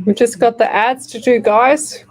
We just got the ads to do, guys.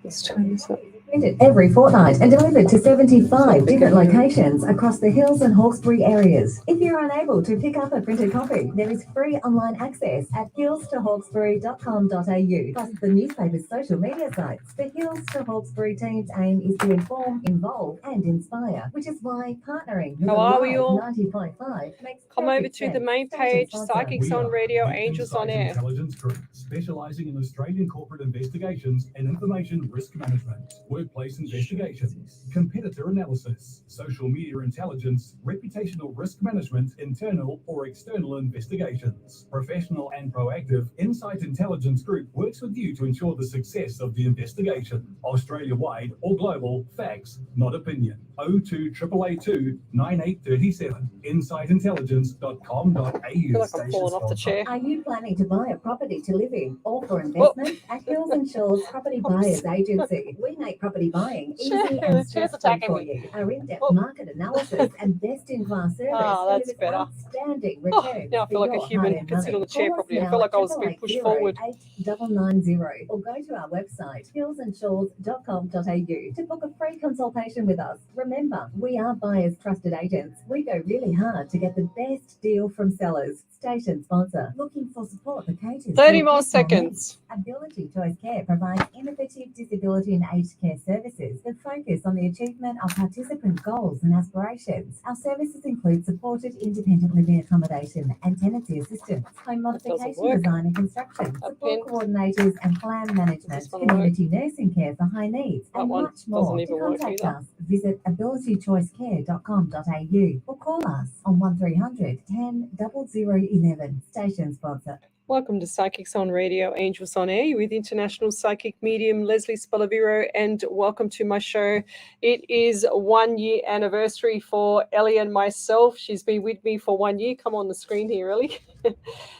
Let's turn this up. Printed every fortnight and delivered to 75 different locations across the Hills and Hawkesbury areas. If you're unable to pick up a printed copy, there is free online access at hillstohawkesbury.com.au, plus the newspaper's social media sites. The Hills to Hawkesbury team's aim is to inform, involve and inspire, which is why partnering with How are we Alive all? 90.5 makes Come over perfect to the sense. main Station page, sponsor. Psychics on Radio, the Angels on Insight Air. Intelligence Group, specialising in Australian corporate investigations and information risk management, workplace investigations, competitor analysis, social media intelligence, reputational risk management, internal or external investigations. Professional and proactive, Insight Intelligence Group works with you to ensure the success of the investigation. Australia-wide or global, facts, not opinion. 02 882 9837. InsightIntelligence.com.au. I feel like I'm falling off the chair. Are you planning to buy a property to live in or for investment? At Hills and Shores Property Buyers Agency, we make property buying easy and stress-free for you. Our in-depth market analysis and best-in-class service that's delivers better. outstanding returns. Now I feel like a human. Could sit on the chair properly. I feel like I was being pushed forward. 8990 or go to our website hillsandshores.com.au to book a free consultation with us. Remember, we are buyers' trusted agents. We go really hard to get the best deal from sellers. Station sponsor. Looking for support for cases. 30 more seconds. Ability Choice Care provides innovative disability and aged care services that focus on the achievement of participant goals and aspirations. Our services include supported independent living accommodation and tenancy assistance, home modification design and construction, support coordinators and plan management, community nursing care for high needs, and much more. To contact us, visit abilitychoicecare.com.au or call us on 1300 10 0011. Station sponsor. Welcome to Psychics on Radio, Angels on Air. You're with international psychic medium Lesley Spaliviero, and welcome to my show. It is 1 year anniversary for Ellie and myself. She's been with me for 1 year. Come on the screen here, Ellie.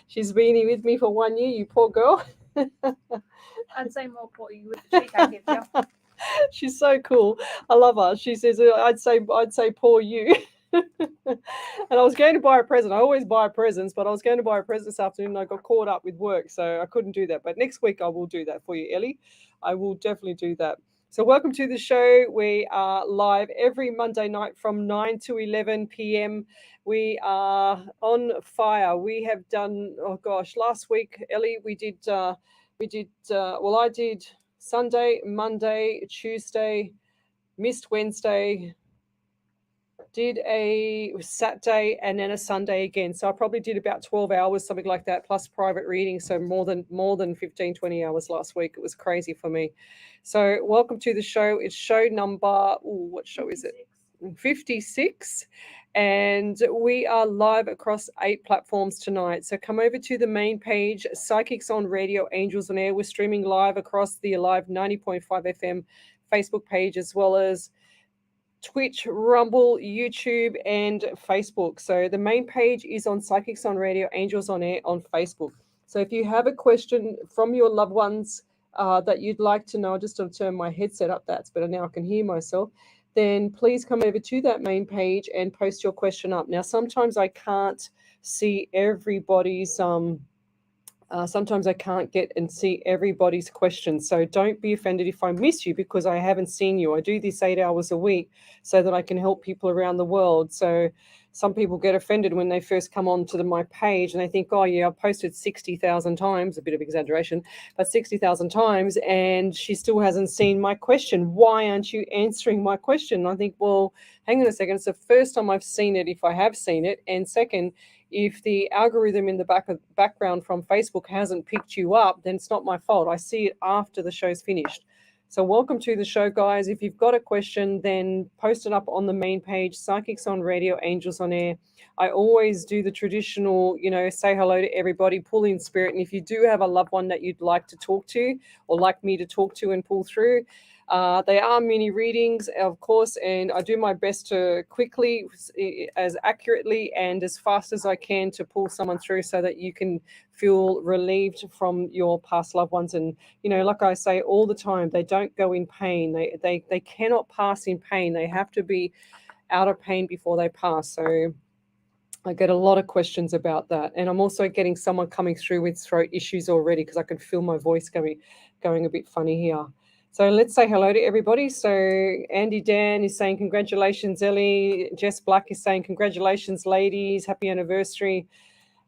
She's been here with me for 1 year, you poor girl. I'd say more poor you with the cheek I give you. She's so cool. I love her. She says, I'd say poor you. And I was going to buy a present. I always buy presents, but I was going to buy a present this afternoon and I got caught up with work, so I couldn't do that. But next week I will do that for you, Ellie. I will definitely do that. So welcome to the show. We are live every Monday night from 9 to 11 p.m. We are on fire. We have done, last week, Ellie, I did Sunday, Monday, Tuesday, missed Wednesday, did a Saturday and then a Sunday again. So I probably did about 12 hours, something like that, plus private reading. So more than 15, 20 hours last week. It was crazy for me. So welcome to the show. It's show number, what show is it? 56. And we are live across 8 platforms tonight. So come over to the main page, Psychics on Radio, Angels on Air. We're streaming live across the Alive 90.5 FM Facebook page, as well as Twitch, Rumble, YouTube, and Facebook. So the main page is on Psychics on Radio, Angels on Air on Facebook. So if you have a question from your loved ones that you'd like to know, just to turn my headset up, that's better now, I can hear myself, then please come over to that main page and post your question up. Now, sometimes I can't see everybody's sometimes I can't get and see everybody's questions. So don't be offended if I miss you because I haven't seen you. I do this 8 hours a week so that I can help people around the world. So some people get offended when they first come onto my page and they think, oh yeah, I've posted 60,000 times, a bit of exaggeration, but 60,000 times, and she still hasn't seen my question. Why aren't you answering my question? And I think, well, hang on a second. It's the first time I've seen it, if I have seen it. And second, if the algorithm in the background from Facebook hasn't picked you up, then it's not my fault. I see it after the show's finished. So welcome to the show, guys. If you've got a question, then post it up on the main page, Psychics on Radio, Angels on Air. I always do the traditional, say hello to everybody, pull in spirit. And if you do have a loved one that you'd like to talk to or like me to talk to and pull through, they are mini readings, of course, and I do my best to quickly, as accurately and as fast as I can to pull someone through so that you can feel relieved from your past loved ones. And, like I say all the time, they don't go in pain. They cannot pass in pain. They have to be out of pain before they pass. So I get a lot of questions about that. And I'm also getting someone coming through with throat issues already because I can feel my voice going a bit funny here. So let's say hello to everybody. So Andy Dan is saying congratulations, Ellie. Jess Black is saying congratulations, ladies. Happy anniversary.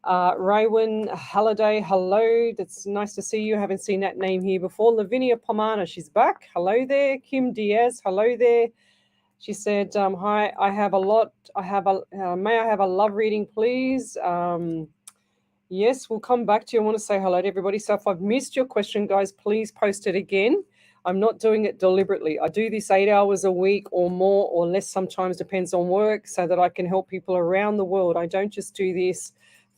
Raywin Halliday, hello. That's nice to see you. Haven't seen that name here before. Lavinia Pomana, she's back. Hello there. Kim Diaz, hello there. She said, hi, may I have a love reading, please? Yes, we'll come back to you. I want to say hello to everybody. So if I've missed your question, guys, please post it again. I'm not doing it deliberately. I do this 8 hours a week or more or less, sometimes depends on work, so that I can help people around the world. I don't just do this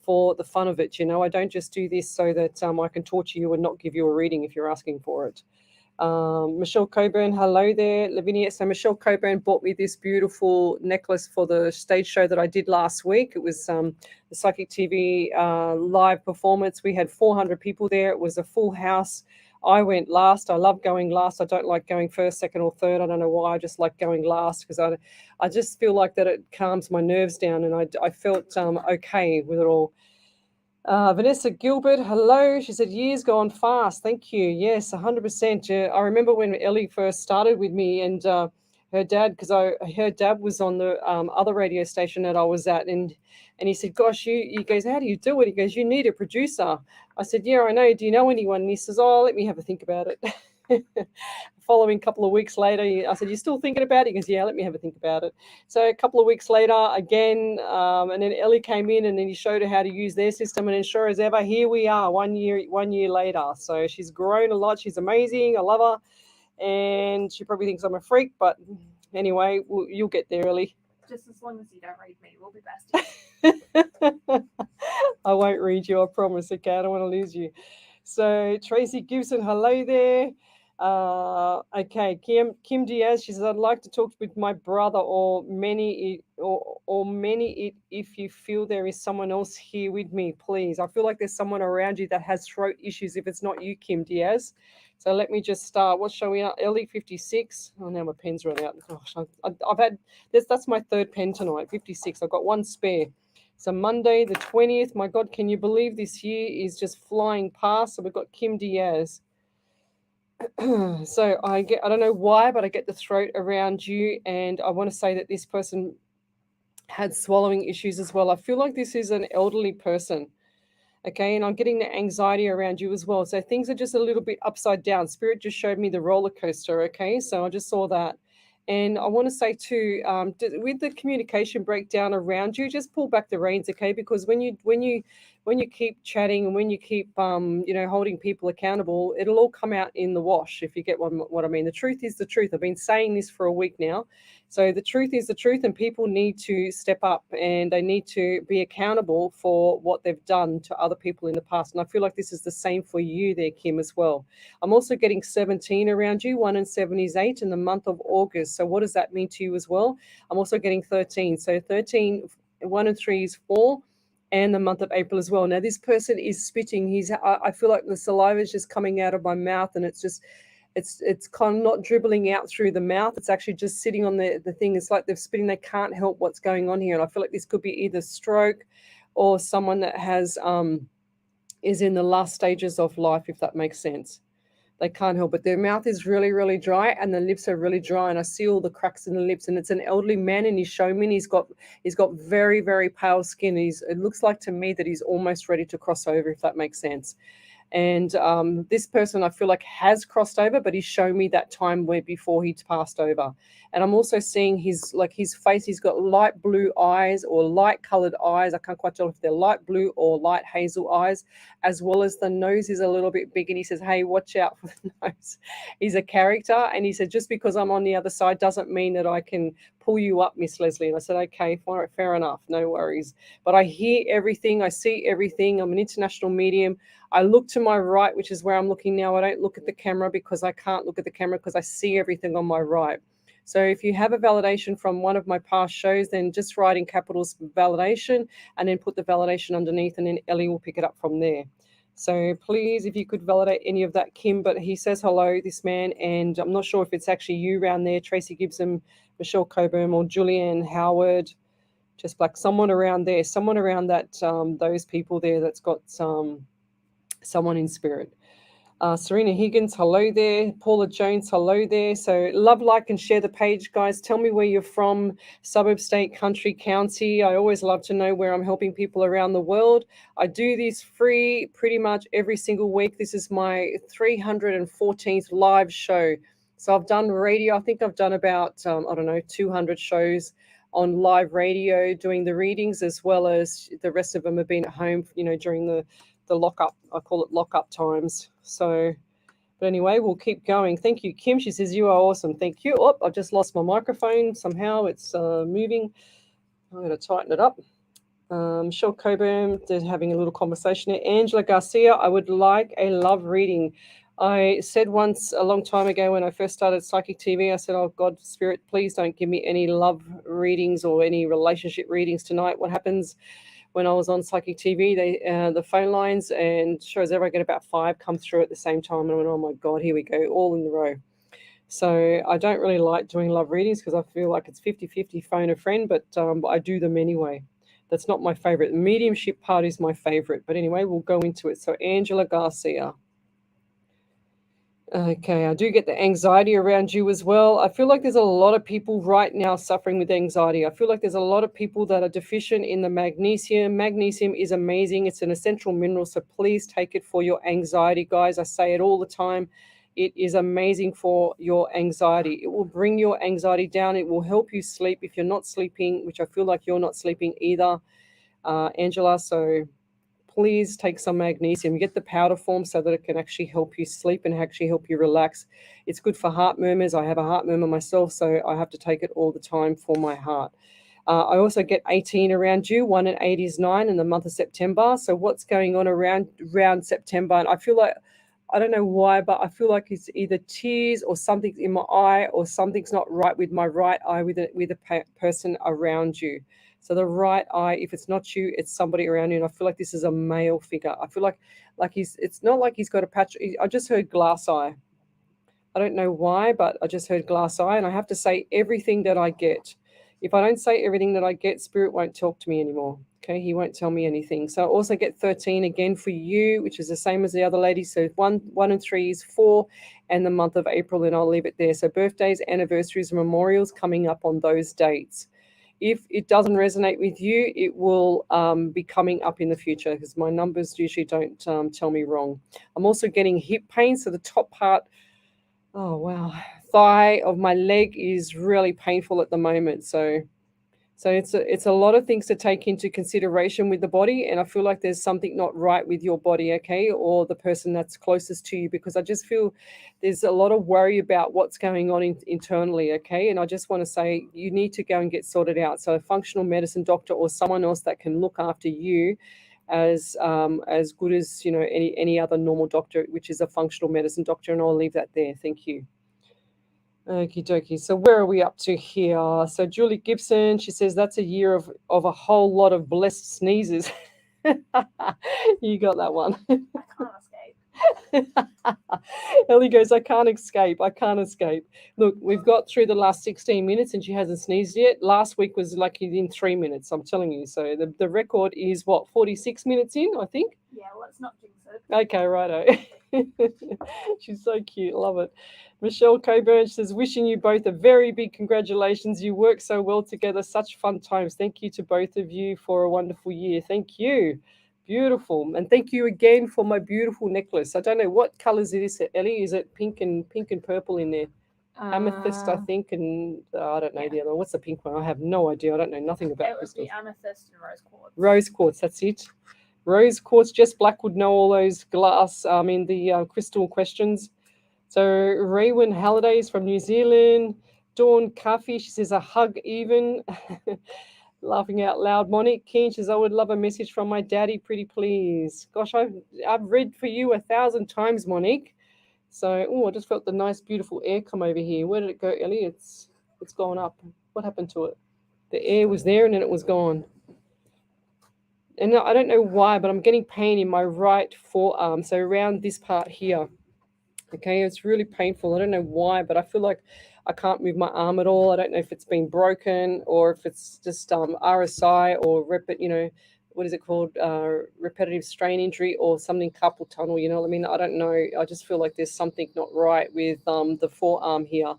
for the fun of it, I don't just do this so that I can torture you and not give you a reading if you're asking for it. Michelle Coburn, hello there. Lavinia, so Michelle Coburn bought me this beautiful necklace for the stage show that I did last week. It was the Psychic TV live performance. We had 400 people there. It was a full house. I went last. I love going last. I don't like going first, second, or third. I don't know why. I just like going last because I just feel like that it calms my nerves down, and I felt okay with it all. Vanessa Gilbert, hello. She said, years gone fast. Thank you. Yes, 100%. I remember when Ellie first started with me and her dad, because her dad was on the other radio station that I was at, and he said, gosh, he goes, how do you do it? He goes, you need a producer. I said, yeah, I know. Do you know anyone? And he says, oh, let me have a think about it. Following couple of weeks later, I said, you still thinking about it? He goes, yeah, let me have a think about it. So a couple of weeks later, again, and then Ellie came in and then he showed her how to use their system. And then sure as ever, here we are 1 year later. So she's grown a lot. She's amazing. I love her. And she probably thinks I'm a freak. But anyway, you'll get there, Ellie. Just as long as you don't read me, we'll be besties. I won't read you, I promise. Okay, I don't want to lose you. So Tracy Gibson, hello there. Okay, Kim Diaz, she says, I'd like to talk with my brother or many if you feel there is someone else here with me, please. I feel like there's someone around you that has throat issues if it's not you, Kim Diaz. So let me just start. What shall we are? Ellie 56. Oh, now my pen's run out. Gosh, I've had this. That's my third pen tonight. 56. I've got one spare. So Monday the 20th. My God, can you believe this year is just flying past? So we've got Kim Diaz. So I don't know why, but I get the throat around you, and I want to say that this person had swallowing issues as well. I feel like this is an elderly person. Okay, and I'm getting the anxiety around you as well. So things are just a little bit upside down. Spirit just showed me the roller coaster. Okay, so I just saw that. And I want to say too, with the communication breakdown around you, just pull back the reins, okay? Because when you keep chatting and when you keep holding people accountable, it'll all come out in the wash, if you get what I mean. The truth is the truth. I've been saying this for a week now. So the truth is the truth, and people need to step up and they need to be accountable for what they've done to other people in the past. And I feel like this is the same for you there, Kim, as well. I'm also getting 17 around you. 1 and 7 is 8 in the month of August. So what does that mean to you as well? I'm also getting 13. So 13, 1 and 3 is 4. And the month of April as well. Now, this person is spitting. I feel like the saliva is just coming out of my mouth, and it's kind of not dribbling out through the mouth. It's actually just sitting on the thing. It's like they're spitting. They can't help what's going on here. And I feel like this could be either stroke or someone that has is in the last stages of life, if that makes sense. They can't help it. Their mouth is really, really dry, and the lips are really dry. And I see all the cracks in the lips. And it's an elderly man, and he's showing me. And he's got very, very pale skin. It looks like to me that he's almost ready to cross over, if that makes sense. And this person, I feel like, has crossed over, but he's shown me that time where before he'd passed over. And I'm also seeing his face. He's got light blue eyes or light colored eyes. I can't quite tell if they're light blue or light hazel eyes, as well as the nose is a little bit big. And he says, hey, watch out for the nose. He's a character. And he said, just because I'm on the other side doesn't mean that I can pull you up, Miss Lesley. And I said, okay, fair enough. No worries. But I hear everything. I see everything. I'm an international medium. I look to my right, which is where I'm looking now. I don't look at the camera because I can't look at the camera because I see everything on my right. So if you have a validation from one of my past shows, then just write in capitals validation and then put the validation underneath, and then Ellie will pick it up from there. So please, if you could validate any of that, Kim. But he says hello, this man, and I'm not sure if it's actually you around there, Tracy Gibson, Michelle Coburn, or Julianne Howard. just black. Someone around there, someone around that, those people there that's got someone in spirit. Serena Higgins, hello there. Paula Jones, hello there. So love, like, and share the page, guys. Tell me where you're from, suburb, state, country, county. I always love to know where I'm helping people around the world. I do this free pretty much every single week. This is my 314th live show. So I've done radio. I think I've done about, 200 shows on live radio doing the readings, as well as the rest of them have been at home, during the lockup. I call it lockup times. So, but anyway, we'll keep going. Thank you, Kim. She says, you are awesome. Thank you. Oh, I just lost my microphone. Somehow it's moving. I'm going to tighten it up. Michelle Coburn, they're having a little conversation here. Angela Garcia, I would like a love reading. I said once a long time ago when I first started Psychic TV, I said, oh, God, Spirit, please don't give me any love readings or any relationship readings tonight. What happens when I was on Psychic TV, the phone lines and shows ever, I get about 5 come through at the same time. And I went, oh my God, here we go, all in a row. So I don't really like doing love readings because I feel like it's 50-50 phone a friend, but I do them anyway. That's not my favorite. The mediumship part is my favorite. But anyway, we'll go into it. So Angela Garcia. Okay, I do get the anxiety around you as well. I feel like there's a lot of people right now suffering with anxiety. I feel like there's a lot of people that are deficient in the magnesium. Magnesium is amazing. It's an essential mineral, so please take it for your anxiety, guys. I say it all the time. It is amazing for your anxiety. It will bring your anxiety down. It will help you sleep if you're not sleeping, which I feel like you're not sleeping either, Angela. So please take some magnesium. Get the powder form so that it can actually help you sleep and actually help you relax. It's good for heart murmurs. I have a heart murmur myself, so I have to take it all the time for my heart. I also get 18 around you. 1 and 8 is 9 in the month of September. So what's going on around September? And I feel like, I don't know why, but I feel like it's either tears or something's in my eye or something's not right with my right eye with a person around you. So the right eye, if it's not you, it's somebody around you. And I feel like this is a male figure. I feel like it's not like he's got a patch. I just heard glass eye. I don't know why, but I just heard glass eye. And I have to say everything that I get. If I don't say everything that I get, Spirit won't talk to me anymore. Okay, he won't tell me anything. So I also get 13 again for you, which is the same as the other lady. So 1 and 3 is 4, and the month of April, and I'll leave it there. So birthdays, anniversaries, and memorials coming up on those dates. If it doesn't resonate with you, it will be coming up in the future because my numbers usually don't tell me wrong. I'm also getting hip pain. So the top part, oh, wow, thigh of my leg is really painful at the moment. So it's a lot of things to take into consideration with the body. And I feel like there's something not right with your body, okay, or the person that's closest to you, because I just feel there's a lot of worry about what's going on internally, okay? And I just want to say you need to go and get sorted out. So a functional medicine doctor or someone else that can look after you as good as, any other normal doctor, which is a functional medicine doctor. And I'll leave that there. Thank you. Okie dokie. So where are we up to here? So Julie Gibson, she says that's a year of a whole lot of blessed sneezes. You got that one. I can't escape. Ellie goes, I can't escape. Look, we've got through the last 16 minutes and she hasn't sneezed yet. Last week was like in 3 minutes, I'm telling you. So the record is 46 minutes in, I think? Yeah, let's not jinx it. Okay, righto. She's so cute. Love it. Michelle Coburn says, wishing you both a very big congratulations. You work so well together. Such fun times. Thank you to both of you for a wonderful year. Thank you. Beautiful. And thank you again for my beautiful necklace. I don't know what colors it is, Ellie. Is it pink and purple in there? Amethyst, I think, and I don't know the other one. What's the pink one? I have no idea. I don't know nothing about it crystals. It would be amethyst and rose quartz. Rose quartz, that's it. Rose quartz. Jess Black would know all those crystal questions. So Raywin Hallidays from New Zealand. Dawn Coffee, she says a hug even. Laughing out loud. Monique Keane says, I would love a message from my daddy, pretty please. Gosh, I've read for you 1,000 times, Monique. So, I just felt the nice, beautiful air come over here. Where did it go, Ellie? It's gone up. What happened to it? The air was there and then it was gone. And I don't know why, but I'm getting pain in my right forearm. So around this part here. Okay, it's really painful. I don't know why, but I feel like I can't move my arm at all. I don't know if it's been broken or if it's just RSI or what is it called? Repetitive strain injury or something, carpal tunnel. You know what I mean? I don't know. I just feel like there's something not right with the forearm here.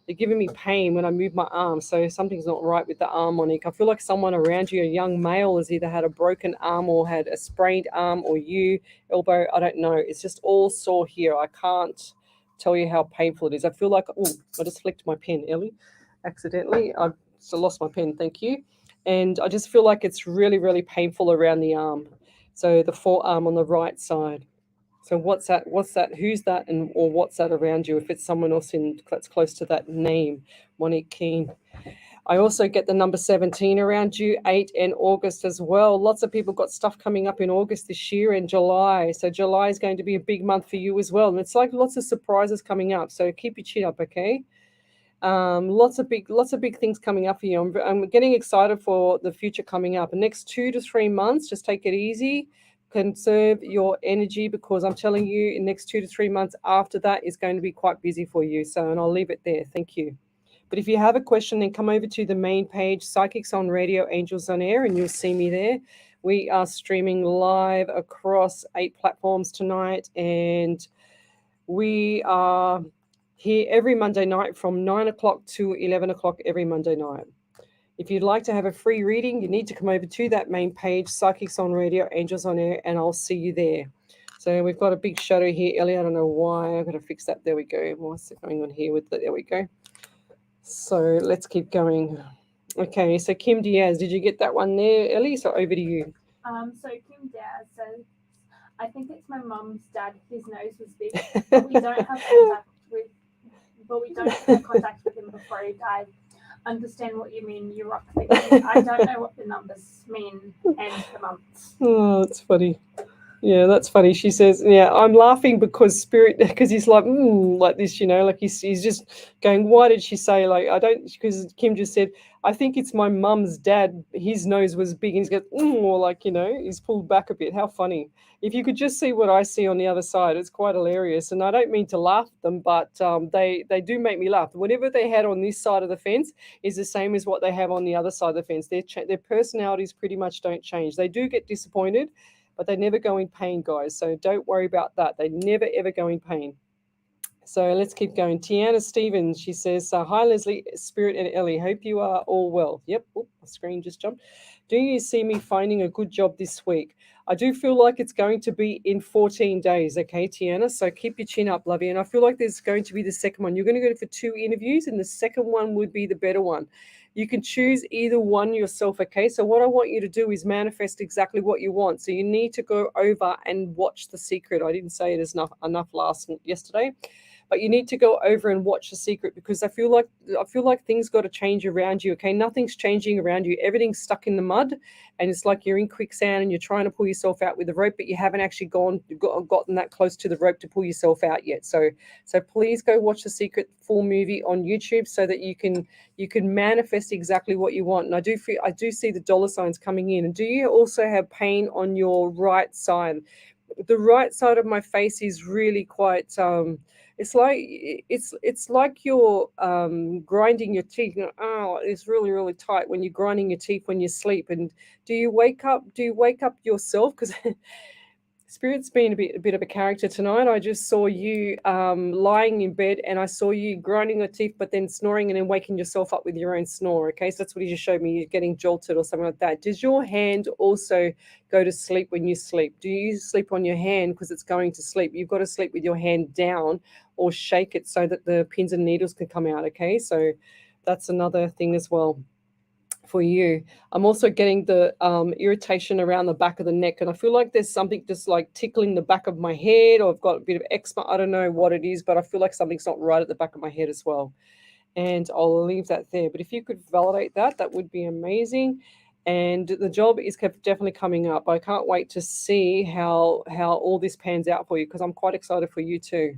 They're giving me pain when I move my arm, so something's not right with the arm, Monique. I feel like someone around you, a young male, has either had a broken arm or had a sprained arm, or elbow. I don't know. It's just all sore here. I can't tell you how painful it is. I feel like, I just flicked my pen, Ellie, accidentally. I've lost my pen. Thank you. And I just feel like it's really, really painful around the arm. So the forearm on the right side. So what's that? Who's that? Or what's that around you? If it's someone else that's close to that name, Monique Keane. I also get the number 17 around you, 8 and August as well. Lots of people got stuff coming up in August this year and July. So July is going to be a big month for you as well. And it's like lots of surprises coming up. So keep your chin up, okay? Lots of big things coming up for you. I'm getting excited for the future coming up. The next 2 to 3 months, just take it easy. Conserve your energy, because I'm telling you, in the next 2 to 3 months after that is going to be quite busy for you. And I'll leave it there. Thank you. But if you have a question, then come over to the main page, Psychics on Radio, Angels on Air, and you'll see me there. We are streaming live across 8 platforms tonight, and we are here every Monday night from 9 o'clock to 11 o'clock every Monday night. If you'd like to have a free reading, you need to come over to that main page, Psychics on Radio, Angels on Air, and I'll see you there. So we've got a big shadow here, Ellie. I don't know why. I've got to fix that. There we go. What's going on here with that? There we go. So let's keep going. Okay, so Kim Diaz, did you get that one there, Ellie? So over to you. So Kim Diaz says, I think it's my mum's dad. His nose was big, but we don't have contact with him before he died. Understand what you mean, you rock thing. I don't know what the numbers mean and the months. Oh, that's funny. Yeah, that's funny. She says, yeah, I'm laughing because he's like this, like he's just going, why did she say, because Kim just said, I think it's my mum's dad. His nose was big and he's got, he's pulled back a bit. How funny. If you could just see what I see on the other side, it's quite hilarious. And I don't mean to laugh at them, but they do make me laugh. Whatever they had on this side of the fence is the same as what they have on the other side of the fence. Their personalities pretty much don't change. They do get disappointed, but they never go in pain, guys. So don't worry about that. They never, ever go in pain. So let's keep going. Tiana Stevens, she says, hi, Leslie, Spirit, and Ellie. Hope you are all well. Yep. Oop, my screen just jumped. Do you see me finding a good job this week? I do feel like it's going to be in 14 days. Okay, Tiana. So keep your chin up, lovey. And I feel like there's going to be the second one. You're going to go for 2 interviews, and the second one would be the better one. You can choose either one yourself, okay? So what I want you to do is manifest exactly what you want. So you need to go over and watch The Secret. I didn't say it enough yesterday. But you need to go over and watch The Secret, because I feel like things got to change around you, okay? Nothing's changing around you. Everything's stuck in the mud, and it's like you're in quicksand and you're trying to pull yourself out with the rope, but you haven't actually gotten that close to the rope to pull yourself out yet. So please go watch The Secret full movie on YouTube so that you can manifest exactly what you want. And I do see the dollar signs coming in. And do you also have pain on your right side? The right side of my face is really quite it's like you're grinding your teeth. It's really, really tight when you're grinding your teeth when you sleep. And do you wake up yourself? Because Spirit's been a bit of a character tonight. I just saw you lying in bed, and I saw you grinding your teeth, but then snoring and then waking yourself up with your own snore. Okay, so that's what he just showed me. You're getting jolted or something like that. Does your hand also go to sleep when you sleep? Do you sleep on your hand because it's going to sleep? You've got to sleep with your hand down or shake it so that the pins and needles can come out. Okay, so that's another thing as well for you. I'm also getting the irritation around the back of the neck, and I feel like there's something just like tickling the back of my head, or I've got a bit of eczema. I don't know what it is, but I feel like something's not right at the back of my head as well. And I'll leave that there. But if you could validate that, that would be amazing. And the job is definitely coming up. I can't wait to see how all this pans out for you, because I'm quite excited for you too.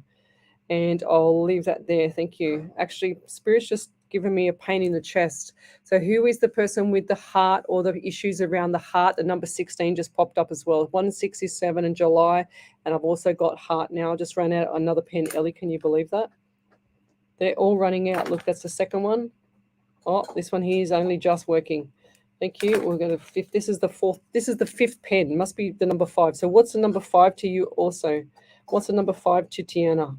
And I'll leave that there. Thank you. Actually, Spirit's just given me a pain in the chest. So who is the person with the heart or the issues around the heart? The number 16 just popped up as well. 167 in July. And I've also got heart now. I just ran out another pen. Ellie, can you believe that? They're all running out. Look, that's the second one. Oh, this one here is only just working. Thank you. We're going to fifth. This is the fourth. This is the fifth pen. Must be the number 5. So what's the number 5 to you also? What's the number 5 to Tiana?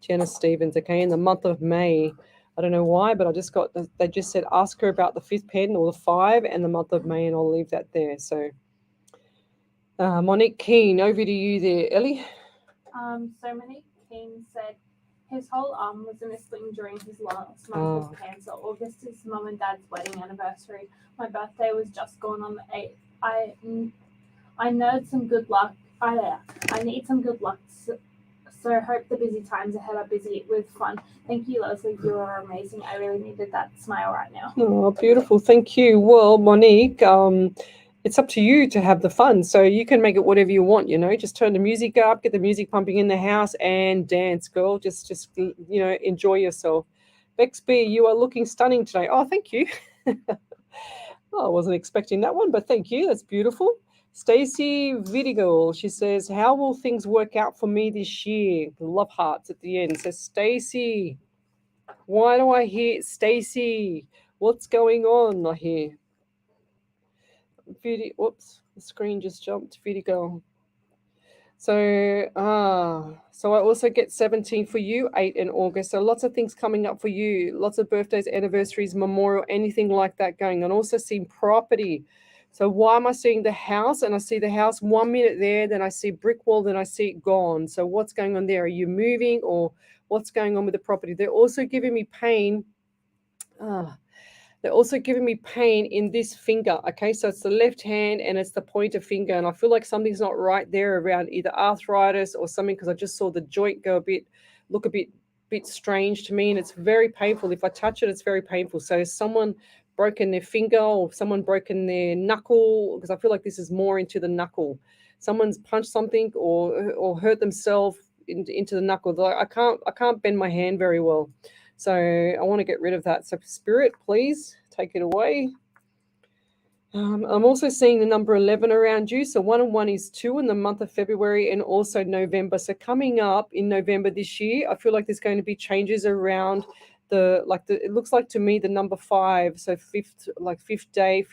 Tiana Stevens. Okay, in the month of May. I don't know why, but I just got, they just said ask her about the 5th pen or the 5 and the month of May, and I'll leave that there. So Monique Keane, over to you there, Ellie. So Monique Keane said his whole arm was in a sling during his last month of cancer. August is mum and dad's wedding anniversary. My birthday was just gone on the 8th. I need some good luck. I need some good luck. So hope the busy times ahead are busy with fun. Thank you, Lesley. You are amazing. I really needed that smile right now. Oh, beautiful. Thank you. Well, Monique, it's up to you to have the fun. So you can make it whatever you want, just turn the music up, get the music pumping in the house and dance, girl. Just enjoy yourself. Bex B, you are looking stunning today. Oh, thank you. I wasn't expecting that one, but thank you. That's beautiful. Stacey Vidigal, she says, how will things work out for me this year? Love hearts at the end. So Stacey, why do I hear Stacey? What's going on? I hear. Whoops, the screen just jumped. Vidigal. So I also get 17 for you, 8 in August. So lots of things coming up for you. Lots of birthdays, anniversaries, memorial, anything like that going on. Also seeing property. So why am I seeing the house? And I see the house 1 minute there, then I see brick wall, then I see it gone. So what's going on there? Are you moving or what's going on with the property? They're also giving me pain. They're also giving me pain in this finger, okay? So it's the left hand and it's the pointer finger, and I feel like something's not right there around either arthritis or something, because I just saw the joint look a bit strange to me, and it's very painful. If I touch it, it's very painful. So someone broken their finger or someone broken their knuckle, because I feel like this is more into the knuckle. Someone's punched something or hurt themselves into the knuckle. I can't bend my hand very well. So I want to get rid of that. So Spirit, please take it away. I'm also seeing the number 11 around you. So 1 and 1 is 2 in the month of February and also November. So coming up in November this year, I feel like there's going to be changes around it looks like to me the number 5. So 5th day,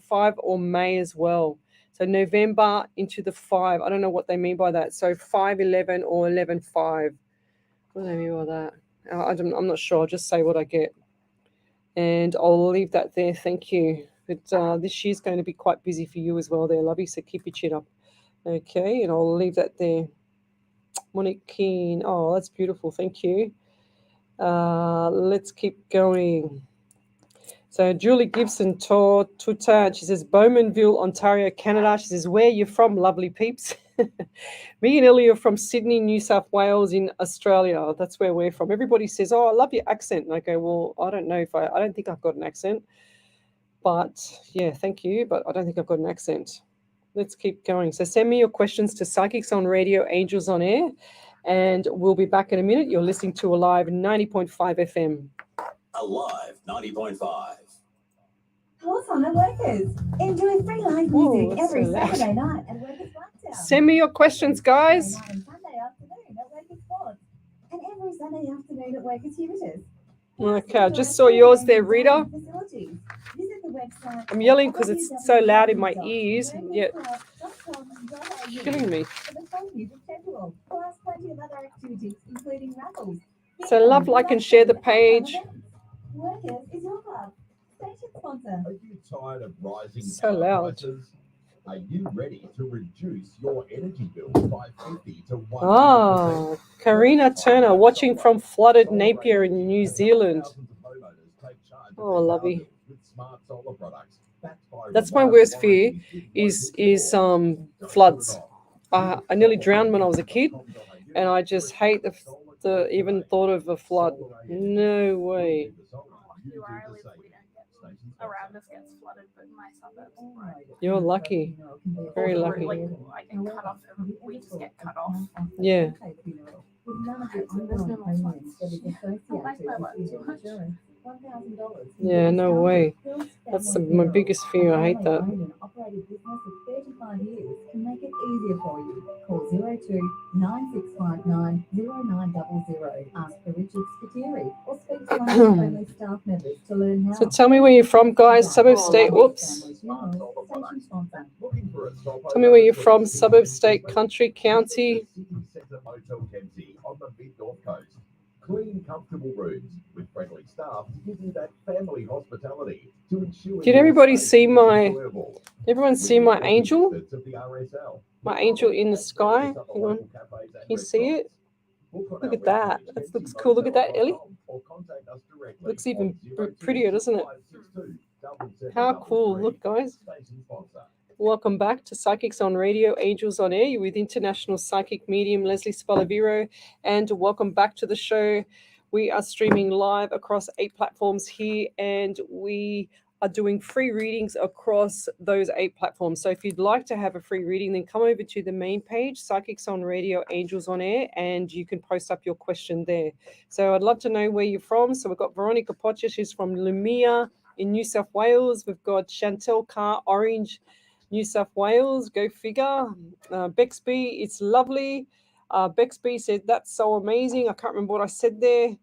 5 or May as well. So November into the 5. I don't know what they mean by that. So 5-11 or 11-5. What do they mean by that? I'm not sure. I'll just say what I get. And I'll leave that there. Thank you. But this year's going to be quite busy for you as well there, lovey. So keep your chin up. Okay, and I'll leave that there. Monique Keane. Oh, that's beautiful. Thank you. Let's keep going. So Julie Gibson, Tuta, she says, Bowmanville, Ontario, Canada. She says, where are you from, lovely peeps? Me and Ellie are from Sydney, New South Wales in Australia. That's where we're from. Everybody says, oh, I love your accent. And I go, well, I don't know I don't think I've got an accent. But yeah, thank you. But I don't think I've got an accent. Let's keep going. So send me your questions to Psychics on Radio, Angels on Air. And we'll be back in a minute. You're listening to Alive 90.5 FM. Alive 90.5. Hawthorne Workers. Enjoy free live music every Saturday night at Workers Blacktown. Send me your questions, guys. And Sunday afternoon at Workers Sports. And every Sunday afternoon at Workers Hubiters. Okay, I just saw yours there, Rita. I'm yelling because it's so loud in my ears. Yet killing me. So love, like, and share the page. Workers is your club. Station sponsor. Are you tired of rising So loud. prices? Are you ready to reduce your energy bill by 50 to 100%? Oh, Karina Turner watching from flooded Napier in New Zealand. Oh, lovey. That's my worst fear is floods. I nearly drowned when I was a kid, and I just hate the even thought of a flood. No way. Where I live, we don't get around us gets flooded, but my suburbs, right? You're lucky. Very lucky. Like I get cut off, and we just get cut off. Yeah. There's no more floods. I like my work too much. Yeah, no way. That's my biggest fear. I hate that. Operated business of 35 years can make it easier for you. Call 02-9659-0900. Ask for Richard Spiteri or speak to one of the friendly staff members to learn how. So tell me where you're from, guys. Suburb State. Whoops. Station sponsor. Looking for a stopover Tell me where you're between from. city Suburb and State, Brisbane? country, county. City Centre Motel Kempsey on the mid-north coast. Clean, comfortable rooms with friendly staff to give you that family hospitality to ensure. Did your everybody stay see is my- enjoyable. Everyone With see the my healthy angel? methods of the RSL. My angel in the At sky. various other Hang on. local cafes and Can you see it? restaurants. Book on Look our at that. webpage, That looks cool. Look at that, Ellie. kempseymotel.com, or contact us directly Looks even on prettier, doesn't it? 02-562-7733. How cool. Look, guys. Station sponsor. Welcome back to Psychics on Radio, Angels on Air. You're with International Psychic Medium Lesley Spaliviero, and welcome back to the show. We are streaming live across 8 platforms here, and we are doing free readings across those 8 platforms. So if you'd like to have a free reading, then come over to the main page, Psychics on Radio, Angels on Air, and you can post up your question there. So I'd love to know where you're from. So we've got Veronica Potcher, she's from Lumia in New South Wales. We've got Chantel Carr, Orange, New South Wales, go figure. Bexby, it's lovely. Bexby said, that's so amazing. I can't remember what I said there.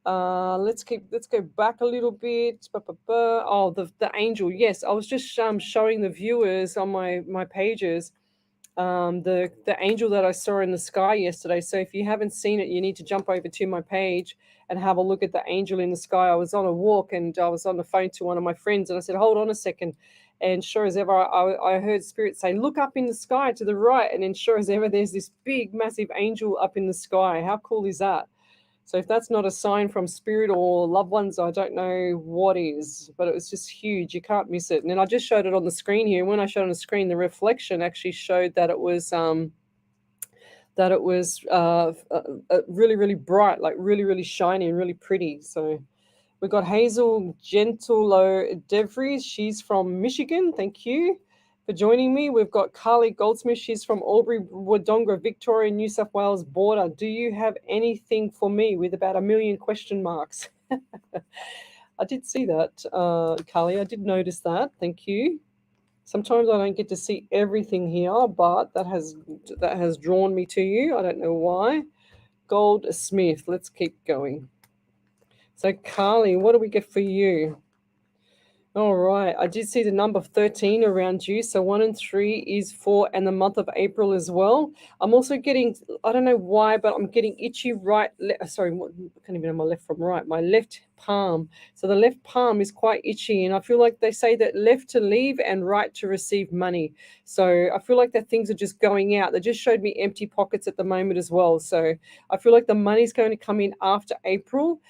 Let's go back a little bit. Oh, the angel. Yes, I was just showing the viewers on my pages the angel that I saw in the sky yesterday. So if you haven't seen it, you need to jump over to my page and have a look at the angel in the sky. I was on a walk and I was on the phone to one of my friends and I said, hold on a second. And sure as ever, I heard Spirit say, look up in the sky to the right. And then sure as ever, there's this big, massive angel up in the sky. How cool is that? So if that's not a sign from Spirit or loved ones, I don't know what is. But it was just huge. You can't miss it. And then I just showed it on the screen here. When I showed on the screen, the reflection actually showed that it was really, really bright, like really, really shiny and really pretty. So we've got Hazel Gentilo DeVries. She's from Michigan. Thank you for joining me. We've got Carly Goldsmith. She's from Albury, Wodonga, Victoria, New South Wales border. Do you have anything for me, with about 1 million question marks? I did see that, Carly. I did notice that. Thank you. Sometimes I don't get to see everything here, but that has drawn me to you. I don't know why. Goldsmith. Let's keep going. So, Carly, what do we get for you? All right. I did see the number 13 around you. So 1 and 3 is 4, and the month of April as well. I'm also getting, I don't know why, but I'm getting itchy right. I can't even know my left from right. My left palm. So the left palm is quite itchy. And I feel like they say that left to leave and right to receive money. So I feel like that things are just going out. They just showed me empty pockets at the moment as well. So I feel like the money's going to come in after April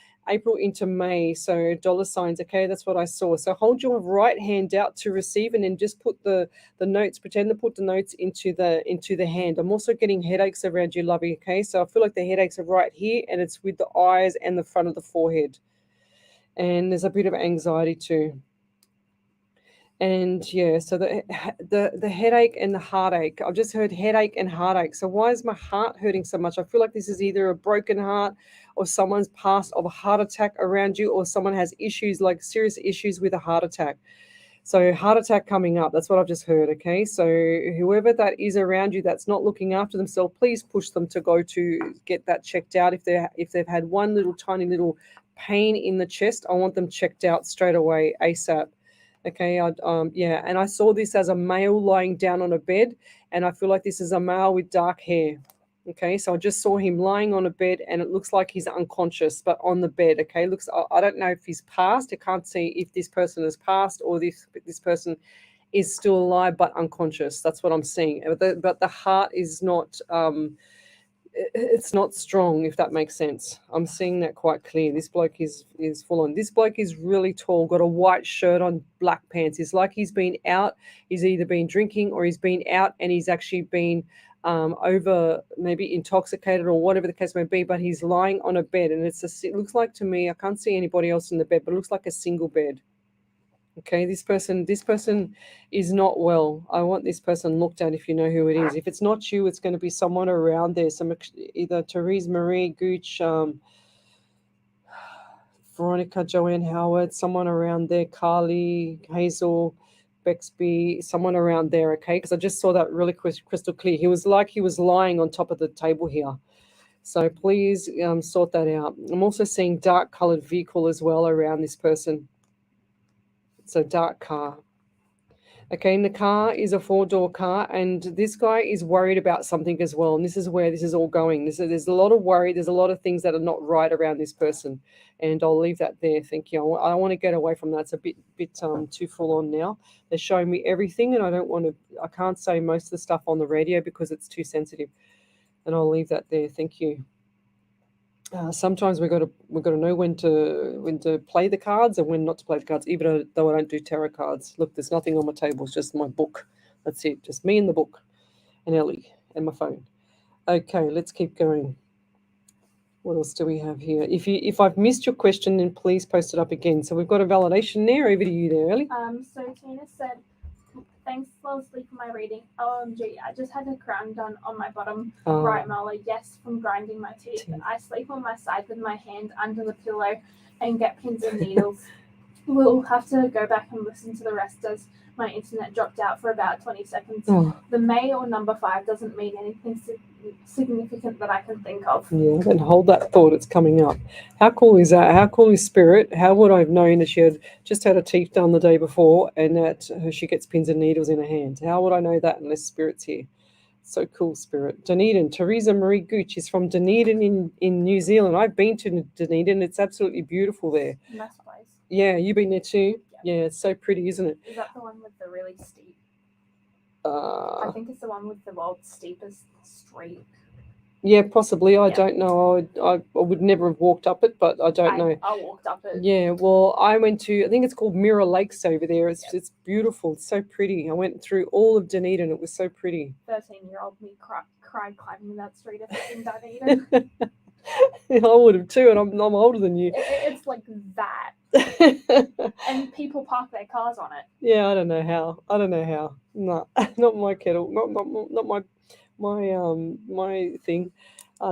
into May. So dollar signs. Okay, that's what I saw. So hold your right hand out to receive, and then just put the notes, pretend to put the notes into the hand. I'm also getting headaches around you, lovey. Okay, so I feel like the headaches are right here, and it's with the eyes and the front of the forehead. And there's a bit of anxiety too. And yeah, so the headache and the heartache. I've just heard headache and heartache. So why is my heart hurting so much? I feel like this is either a broken heart, or someone's passed of a heart attack around you, or someone has issues, like serious issues with a heart attack. So heart attack coming up. That's what I've just heard. Okay, so whoever that is around you that's not looking after themselves, please push them to go to get that checked out. If they've had one little tiny little pain in the chest, I want them checked out straight away, ASAP. Okay, and I saw this as a male lying down on a bed, and I feel like this is a male with dark hair. Okay, so I just saw him lying on a bed, and it looks like he's unconscious, but on the bed. Okay, I don't know if he's passed. I can't see if this person has passed or this person is still alive but unconscious. That's what I'm seeing. But the heart is not. It's not strong, if that makes sense. I'm seeing that quite clear. This bloke is full on. This bloke is really tall, got a white shirt on, black pants. It's like he's been out. He's either been drinking or he's been out and he's actually been over, maybe intoxicated or whatever the case may be, but he's lying on a bed. And it looks like to me, I can't see anybody else in the bed, but it looks like a single bed. Okay, this person is not well. I want this person looked at, if you know who it is. If it's not you, it's going to be someone around there. Either Therese Marie Gooch, Veronica Joanne Howard, someone around there, Carly, Hazel, Bexby, someone around there, okay? Because I just saw that really crystal clear. He was lying on top of the table here. So please sort that out. I'm also seeing dark colored vehicle as well around this person. So dark car. Okay, and the car is a 4-door car, and this guy is worried about something as well. And this is where this is all going. There's a lot of worry. There's a lot of things that are not right around this person, and I'll leave that there. Thank you. I want to get away from that. It's a bit too full on now. They're showing me everything, and I can't say most of the stuff on the radio because it's too sensitive. And I'll leave that there. Thank you. Sometimes we've got to know when to play the cards and when not to play the cards, even though I don't do tarot cards. Look, there's nothing on my table. It's just my book. That's it. Just me and the book and Ellie and my phone. Okay, let's keep going. What else do we have here? If I've missed your question, then please post it up again. So we've got a validation there. Over to you there, Ellie. So Tina said, thanks, Lesley, for my reading. OMG, I just had a crown done on my bottom right molar. Yes, from grinding my teeth. I sleep on my side with my hand under the pillow and get pins and needles. We'll have to go back and listen to the rest as my internet dropped out for about 20 seconds. The May or number 5 doesn't mean anything significant that I can think of. Yeah, then hold that thought. It's coming up. How cool is that? How cool is Spirit? How would I have known that she had just had her teeth done the day before and that she gets pins and needles in her hands? How would I know that unless Spirit's here? So cool, Spirit. Dunedin, Teresa Marie Gooch is from Dunedin in New Zealand. I've been to Dunedin. It's absolutely beautiful there. Nice place. Yeah, you've been there too? Yeah, it's so pretty, isn't it? Is that the one with the really steep? I think it's the one with the world's steepest street. Yeah, possibly. I don't know. I would never have walked up it, but I don't know. I walked up it. Yeah, well, I went to, I think it's called Mirror Lakes over there. It's beautiful. It's so pretty. I went through all of Dunedin. It was so pretty. 13-year-old me cried climbing that street in Dunedin. I would have too, and I'm older than you. It's like that. And people park their cars on it. Yeah, I don't know how. No, not my kettle. Not my thing.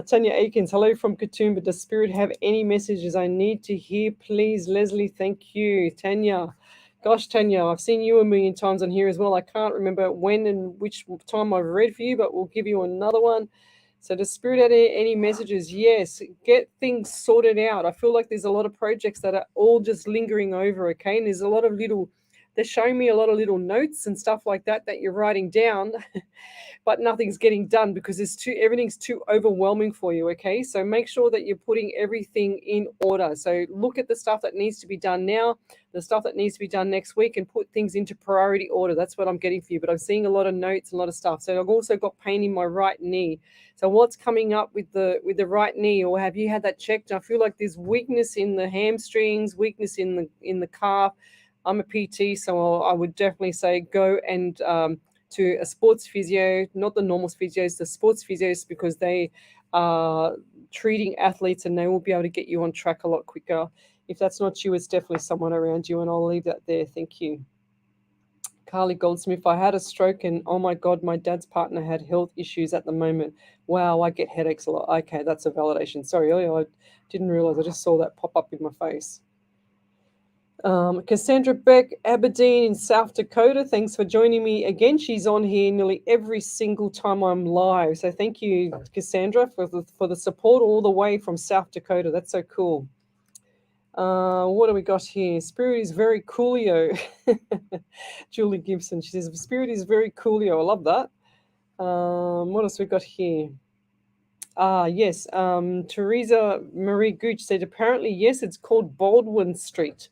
Tanya Aikens, hello from Katoomba. Does Spirit have any messages I need to hear, please? Leslie, thank you. Tanya. Gosh, Tanya, I've seen you a million times on here as well. I can't remember when and which time I've read for you, but we'll give you another one. So does Spirit have any messages? Yes, get things sorted out. I feel like there's a lot of projects that are all just lingering over, okay? And there's a lot of they're showing me a lot of little notes and stuff like that you're writing down, but nothing's getting done because everything's too overwhelming for you, okay? So make sure that you're putting everything in order. So look at the stuff that needs to be done now, the stuff that needs to be done next week, and put things into priority order. That's what I'm getting for you, but I'm seeing a lot of notes and a lot of stuff. So I've also got pain in my right knee. So what's coming up with the right knee, or have you had that checked? I feel like there's weakness in the hamstrings, weakness in the calf. I'm a PT, so I would definitely say go and to a sports physio, not the normal physios, the sports physios, because they are treating athletes and they will be able to get you on track a lot quicker. If that's not you, it's definitely someone around you, and I'll leave that there. Thank you. Carly Goldsmith, I had a stroke and oh my God, my dad's partner had health issues at the moment. Wow, I get headaches a lot. Okay, that's a validation. Sorry, earlier I didn't realize. I just saw that pop up in my face. Cassandra Beck, Aberdeen in South Dakota, thanks for joining me again. She's on here nearly every single time I'm live. So thank you, Cassandra, for the support all the way from South Dakota. That's so cool. What do we got here? Spirit is very coolio. Julie Gibson, she says, Spirit is very coolio. I love that. What else we got here? Yes. Teresa Marie Gooch said, apparently, yes, it's called Baldwin Street.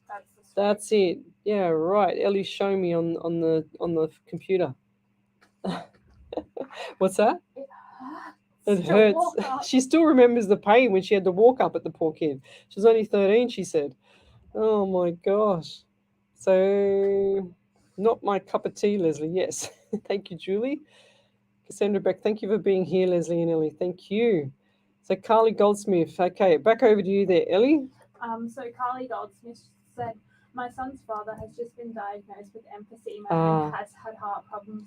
That's it. Yeah, right. Ellie's showing me on the computer. What's that? It hurts. She still remembers the pain when she had to walk up at the poor kid. She was only 13, she said. Oh, my gosh. So, not my cup of tea, Leslie. Yes. Thank you, Julie. Cassandra Beck, thank you for being here, Leslie and Ellie. Thank you. So, Carly Goldsmith. Okay, back over to you there, Ellie. So, Carly Goldsmith said, my son's father has just been diagnosed with emphysema and has had heart problems.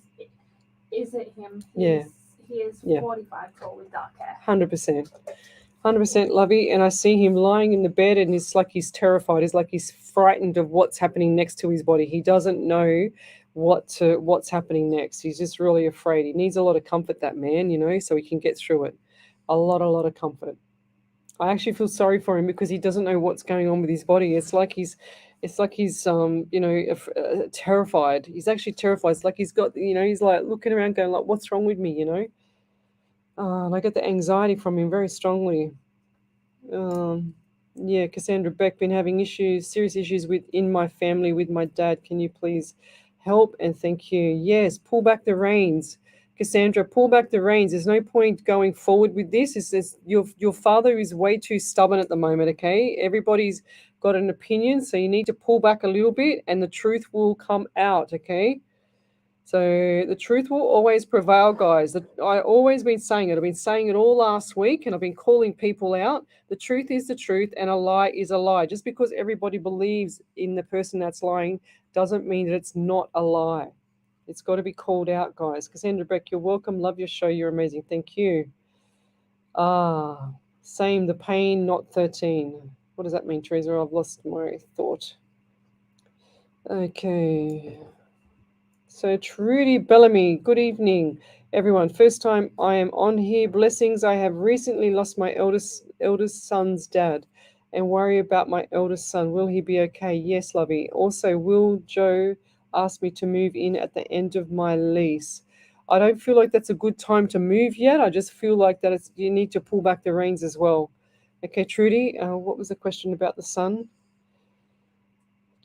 Is it him? He is 45 tall with dark hair. 100%. 100% Lovey. And I see him lying in the bed and it's like he's terrified. It's like he's frightened of what's happening next to his body. He doesn't know what's happening next. He's just really afraid. He needs a lot of comfort, that man, so he can get through it. A lot of comfort. I actually feel sorry for him because he doesn't know what's going on with his body. It's like he's terrified. He's actually terrified. It's like he's got, he's like looking around going like, what's wrong with me, and I get the anxiety from him very strongly. Yeah, Cassandra Beck, been having serious issues in my family with my dad. Can you please help? And thank you. Yes, pull back the reins. Cassandra, pull back the reins. There's no point going forward with this. It's just your father is way too stubborn at the moment, okay? Everybody's got an opinion, so you need to pull back a little bit and the truth will come out, okay? So the truth will always prevail, guys. I always been saying it. I've been saying it all last week, and I've been calling people out. The truth is the truth, and a lie is a lie. Just because everybody believes in the person that's lying doesn't mean that it's not a lie. It's got to be called out, guys. Cassandra Beck, you're welcome. Love your show. You're amazing. Thank you. Same. The pain, not 13. What does that mean, Teresa? I've lost my thought. Okay. So Trudy Bellamy, good evening, everyone. First time I am on here. Blessings. I have recently lost my eldest son's dad and worry about my eldest son. Will he be okay? Yes, lovey. Also, will Joe ask me to move in at the end of my lease? I don't feel like that's a good time to move yet. I just feel like that you need to pull back the reins as well. Okay, Trudy, what was the question about the son?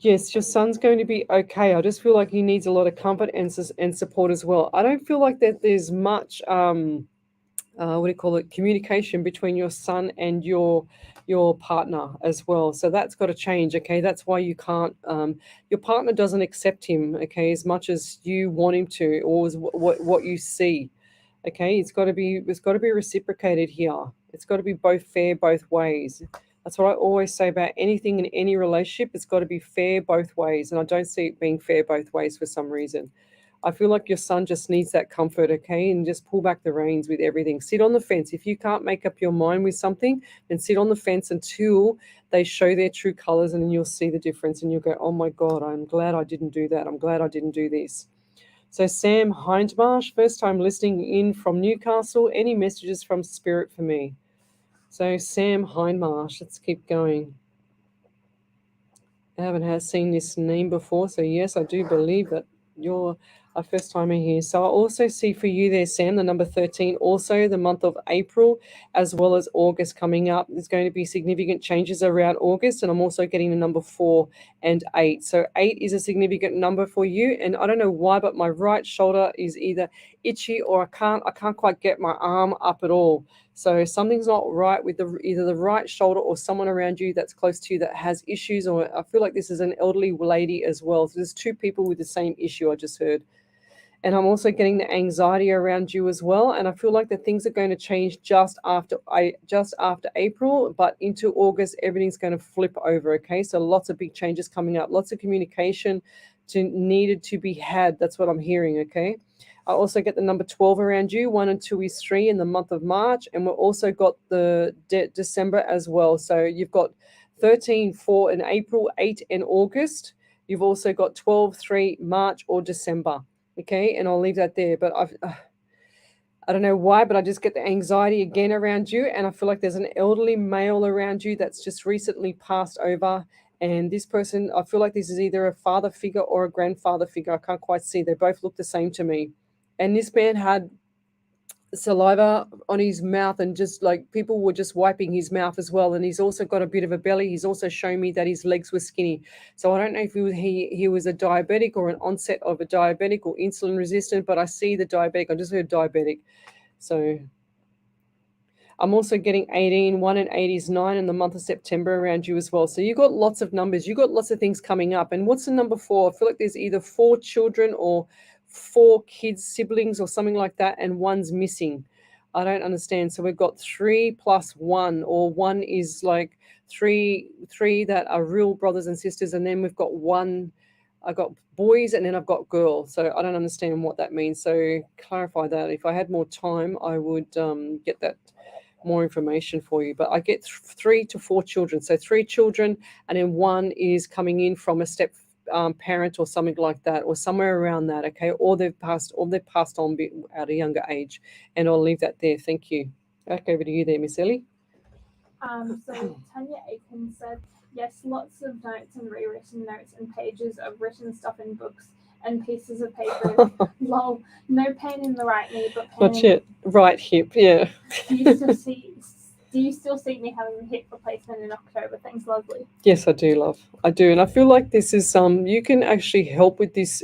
Yes, your son's going to be okay. I just feel like he needs a lot of comfort and support as well. I don't feel like that there's much, communication between your son and your partner as well. So that's got to change, okay? That's why you can't, your partner doesn't accept him, okay, as much as you want him to, or as what you see, okay? It's got to be reciprocated here. It's got to be both fair both ways. That's what I always say about anything in any relationship. It's got to be fair both ways. And I don't see it being fair both ways for some reason. I feel like your son just needs that comfort, okay? And just pull back the reins with everything. Sit on the fence. If you can't make up your mind with something, then sit on the fence until they show their true colors, and then you'll see the difference and you'll go, oh my God, I'm glad I didn't do that. I'm glad I didn't do this. So Sam Hindmarsh, first time listening in from Newcastle. Any messages from Spirit for me? So Sam Hindmarsh, let's keep going. I haven't seen this name before, so yes, I do believe that you're a first timer here. So I also see for you there, Sam, the number 13, also the month of April, as well as August coming up. There's going to be significant changes around August, and I'm also getting the number 4 and 8. So 8 is a significant number for you, and I don't know why, but my right shoulder is either itchy or I can't quite get my arm up at all. So something's not right with either the right shoulder or someone around you that's close to you that has issues, or I feel like this is an elderly lady as well. So there's 2 people with the same issue I just heard. And I'm also getting the anxiety around you as well. And I feel like that things are going to change just after April, but into August, everything's going to flip over, okay? So lots of big changes coming up, lots of communication needed to be had. That's what I'm hearing, okay? I also get the number 12 around you. 1 and 2 is 3 in the month of March. And we've also got the December as well. So you've got 13, 4 in April, 8 in August. You've also got 12, 3, March or December. Okay, and I'll leave that there. But I don't know why, but I just get the anxiety again around you. And I feel like there's an elderly male around you that's just recently passed over. And this person, I feel like this is either a father figure or a grandfather figure. I can't quite see. They both look the same to me. And this man had saliva on his mouth, and just like people were just wiping his mouth as well. And he's also got a bit of a belly. He's also shown me that his legs were skinny. So I don't know if he was a diabetic or an onset of a diabetic or insulin resistant, but I see the diabetic. I just heard diabetic. So I'm also getting 18, 1 and 8 is 9 in the month of September around you as well. So you got lots of numbers. You got lots of things coming up. And what's the number 4? I feel like there's either 4 children or 4 kids, siblings or something like that, and 1's missing. I don't understand. So we've got 3 plus 1, or 1 is like three that are real brothers and sisters, and then we've got 1. I've got boys and then I've got girls. So I don't understand what that means. So clarify that. If I had more time, I would get that more information for you. But I get 3 to 4 children. So 3 children, and then 1 is coming in from a parent or something like that, or somewhere around that, okay? Or they've passed on at a younger age. And I'll leave that there. Thank you. Back over to you there, Miss Ellie. So Tanya Aiken said, yes, lots of notes and rewritten notes and pages of written stuff in books and pieces of paper. Lol, no pain in the right knee, but pain Not yet. Right hip, yeah. Do you still see me having a hip replacement in October? Thanks, Leslie. Yes, I do, love. I do, and I feel like this is you can actually help with this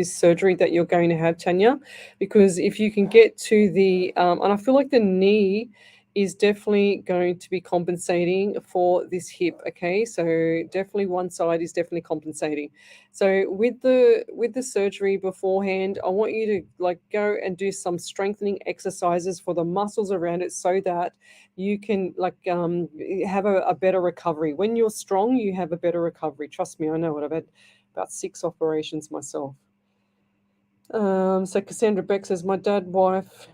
surgery that you're going to have, Tanya, because if you can get to the and I feel like the knee is definitely going to be compensating for this hip. Okay, so definitely one side is definitely compensating. So with the surgery beforehand, I want you to like go and do some strengthening exercises for the muscles around it, so that you can like have a better recovery. When you're strong, you have a better recovery. Trust me, I know it. I've had about 6 operations myself. So Cassandra Beck says, my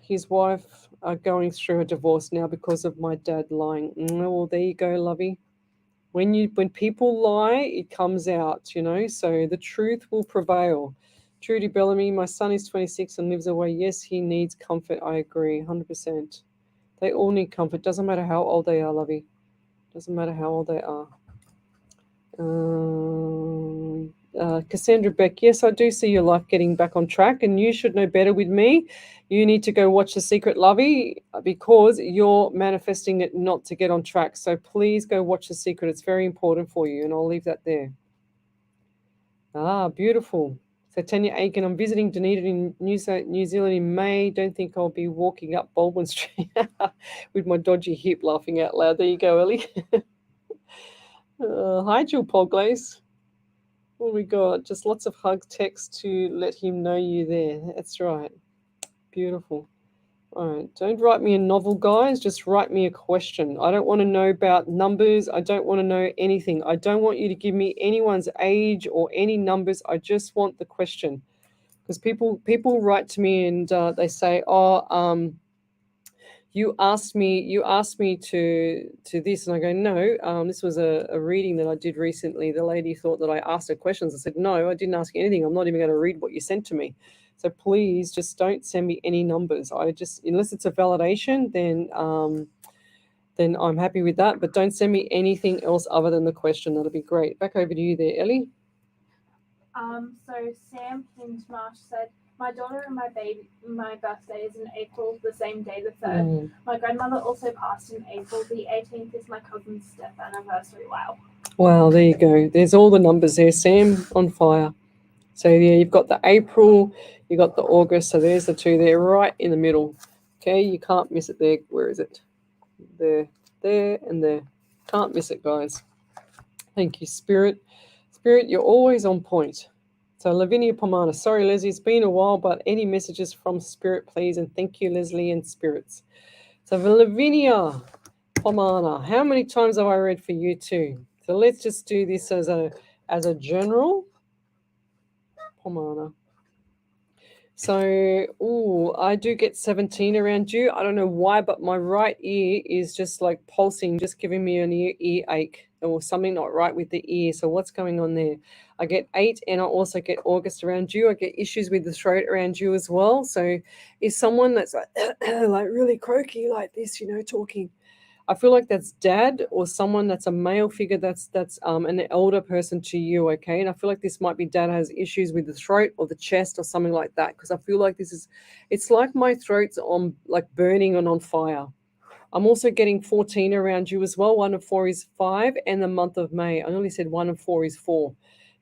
his wife are going through a divorce now because of my dad lying. Well, there you go, lovey. When people lie, it comes out, so the truth will prevail. Trudy Bellamy, my son is 26 and lives away. Yes, he needs comfort. I agree, 100%. They all need comfort. Doesn't matter how old they are, lovey. Doesn't matter how old they are. Cassandra Beck, yes, I do see your life getting back on track, and you should know better with me. You need to go watch The Secret, lovey, because you're manifesting it not to get on track. So please go watch The Secret. It's very important for you, and I'll leave that there. Beautiful. So Tanya Aiken, I'm visiting Dunedin in New Zealand in May. Don't think I'll be walking up Baldwin Street with my dodgy hip, laughing out loud. There you go, Ellie. Hi, Jill Poglaze. What we got? Just lots of hug text to let him know you there. That's right. Beautiful. All right. Don't write me a novel, guys. Just write me a question. I don't want to know about numbers. I don't want to know anything. I don't want you to give me anyone's age or any numbers. I just want the question. Because people write to me and they say, you asked me to this, and I go, no, this was a reading that I did recently. The lady thought that I asked her questions. I said, no, I didn't ask anything. I'm not even going to read what you sent to me. So please just don't send me any numbers. Unless it's a validation, then I'm happy with that. But don't send me anything else other than the question. That'll be great. Back over to you there, Ellie. So Sam Hinchmarsh said, my daughter and my birthday is in April, the same day, the 3rd. My grandmother also passed in April. The 18th is my cousin's death anniversary. Wow. Wow, there you go. There's all the numbers there, Sam, on fire. So yeah, you've got the April, you've got the August. So there's the two there right in the middle. Okay, you can't miss it there. Where is it? There, and there. Can't miss it, guys. Thank you, Spirit. Spirit, you're always on point. So Lavinia Pomana, sorry, Leslie, it's been a while, but any messages from Spirit, please? And thank you, Leslie and Spirits. So Lavinia Pomana, how many times have I read for you too? So let's just do this as a general. Pomana. So, I do get 17 around you. I don't know why, but my right ear is just like pulsing, just giving me an ear ache or something not right with the ear. So what's going on there? I get 8, and I also get August around you. I get issues with the throat around you as well. So is someone that's like, like really croaky like this, talking. I feel like that's dad or someone that's a male figure that's an elder person to you, okay? And I feel like this might be dad has issues with the throat or the chest or something like that, because I feel like it's like my throat's on like burning and on fire. I'm also getting 14 around you as well. 1 and 4 is 5, and the month of May. I only said 1 and 4 is 4.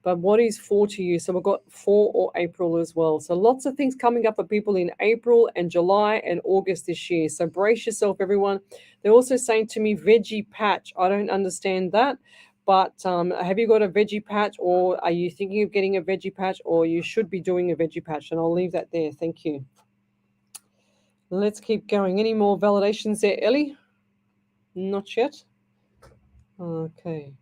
But what is 4 to you? So we've got 4 or April as well. So lots of things coming up for people in April and July and August this year. So brace yourself, everyone. They're also saying to me, veggie patch. I don't understand that. But have you got a veggie patch, or are you thinking of getting a veggie patch, or you should be doing a veggie patch? And I'll leave that there. Thank you. Let's keep going. Any more validations there, Ellie? Not yet. Okay.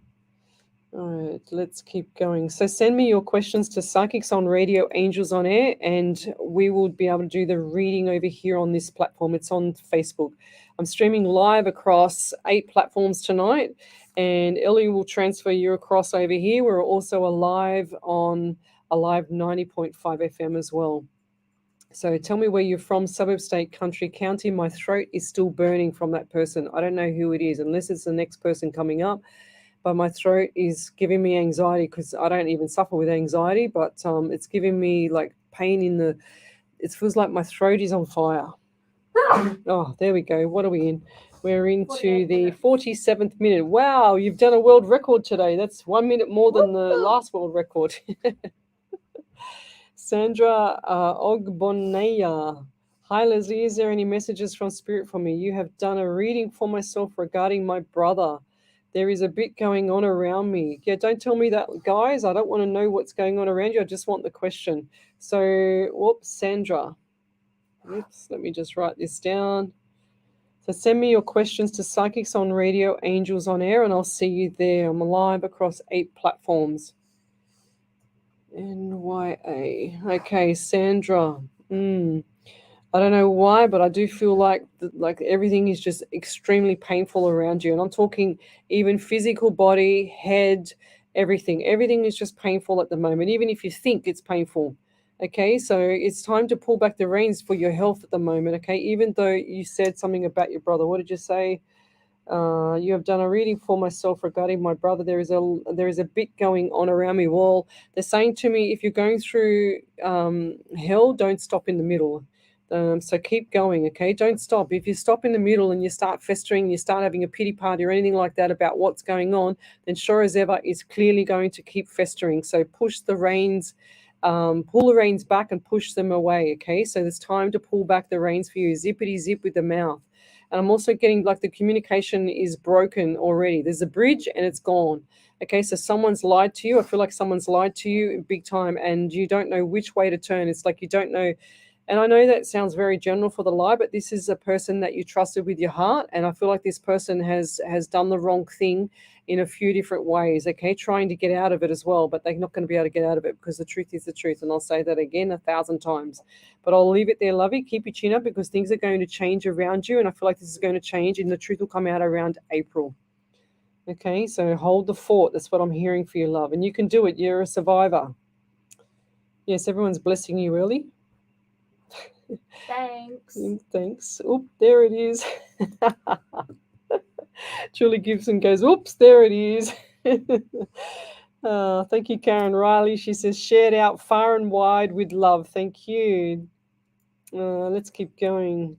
All right, let's keep going. So send me your questions to Psychics on Radio, Angels on Air, and we will be able to do the reading over here on this platform. It's on Facebook. I'm streaming live across 8 platforms tonight, and Ellie will transfer you across over here. We're also alive on Alive 90.5 FM as well. So tell me where you're from, suburb, state, country, county. My throat is still burning from that person. I don't know who it is, unless it's the next person coming up. But my throat is giving me anxiety because I don't even suffer with anxiety, but it's giving me like pain in the, it feels like my throat is on fire. Oh, there we go. What are we in? We're into the 47th minute. Wow, you've done a world record today. That's 1 minute more than the last world record. Sandra Ogboneya. Hi, Lesley. Is there any messages from Spirit for me? You have done a reading for myself regarding my brother. There is a bit going on around me. Yeah, don't tell me that, guys. I don't want to know what's going on around you. I just want the question. So, whoops, Sandra. Oops, let me just write this down. So send me your questions to Psychics on Radio, Angels on Air, and I'll see you there. I'm live across 8 platforms. NYA. Okay, Sandra. I don't know why, but I do feel like everything is just extremely painful around you. And I'm talking even physical body, head, everything. Everything is just painful at the moment, even if you think it's painful. Okay, so it's time to pull back the reins for your health at the moment. Okay, even though you said something about your brother. What did you say? You have done a reading for myself regarding my brother. There is a bit going on around me. Well, they're saying to me, if you're going through hell, don't stop in the middle. So keep going, okay? Don't stop. If you stop in the middle and you start festering, you start having a pity party or anything like that about what's going on, then sure as ever, it's clearly going to keep festering. So push the reins, pull the reins back and push them away, okay? So there's time to pull back the reins for you. Zippity zip with the mouth. And I'm also getting like the communication is broken already. There's a bridge and it's gone. Okay, so someone's lied to you. I feel like someone's lied to you big time and you don't know which way to turn. It's like you don't know. And I know that sounds very general for the lie, but this is a person that you trusted with your heart. And I feel like this person has done the wrong thing in a few different ways, okay, trying to get out of it as well. But they're not going to be able to get out of it because the truth is the truth. And I'll say that again 1,000 times. But I'll leave it there, lovey. Keep your chin up because things are going to change around you. And I feel like this is going to change and the truth will come out around April. Okay, so hold the fort. That's what I'm hearing for you, love. And you can do it. You're a survivor. Yes, everyone's blessing you early. Thanks. Thanks. Oop, there it is. Julie Gibson goes, oops, there it is. Thank you, Karen Riley. She says, shared out far and wide with love. Thank you. Let's keep going.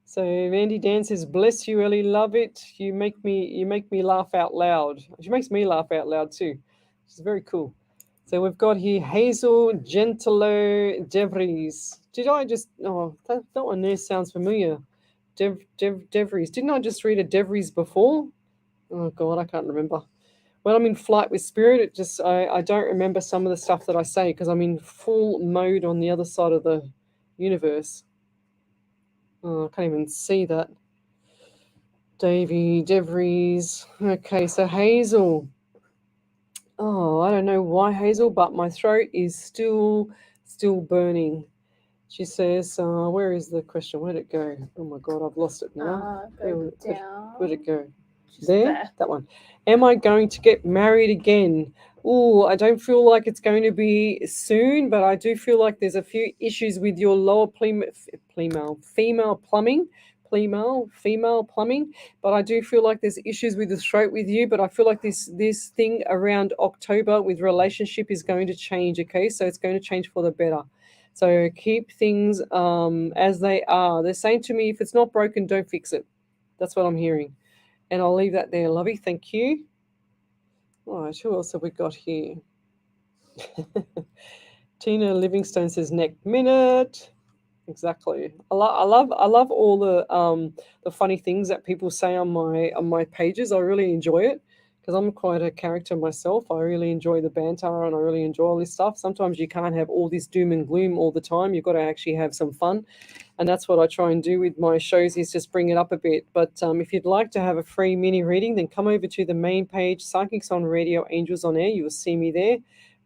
So Andy Dan says, bless you, Ellie. Love it. You make me laugh out loud. She makes me laugh out loud too. She's very cool. So we've got here Hazel Gentilo Devries. Did I just, that one there sounds familiar. Devries. Didn't I just read a Devries before? Oh God, I can't remember. When I'm in flight with spirit, I don't remember some of the stuff that I say because I'm in full mode on the other side of the universe. Oh, I can't even see that. Davy, Devries. Okay, so Hazel. Oh, I don't know why, Hazel, but my throat is still burning. She says, where is the question? Where'd it go? Oh my God, I've lost it now. Go down. Where'd it go? Just There? That one. Am I going to get married again? Oh, I don't feel like it's going to be soon, but I do feel like there's a few issues with your lower female plumbing. Female plumbing, but I do feel like there's issues with the throat with you, but I feel like this thing around October with relationship is going to change, okay? So it's going to change for the better. So keep things as they are. They're saying to me, if it's not broken, don't fix it. That's what I'm hearing. And I'll leave that there, lovey. Thank you. All right, who else have we got here? Tina Livingstone says next minute. Exactly. I love all the funny things that people say on my pages. I really enjoy it because I'm quite a character myself. I really enjoy the banter and I really enjoy all this stuff. Sometimes you can't have all this doom and gloom all the time. You've got to actually have some fun. And that's what I try and do with my shows is just bring it up a bit. But if you'd like to have a free mini reading, then come over to the main page, Psychics on Radio, Angels on Air. You will see me there.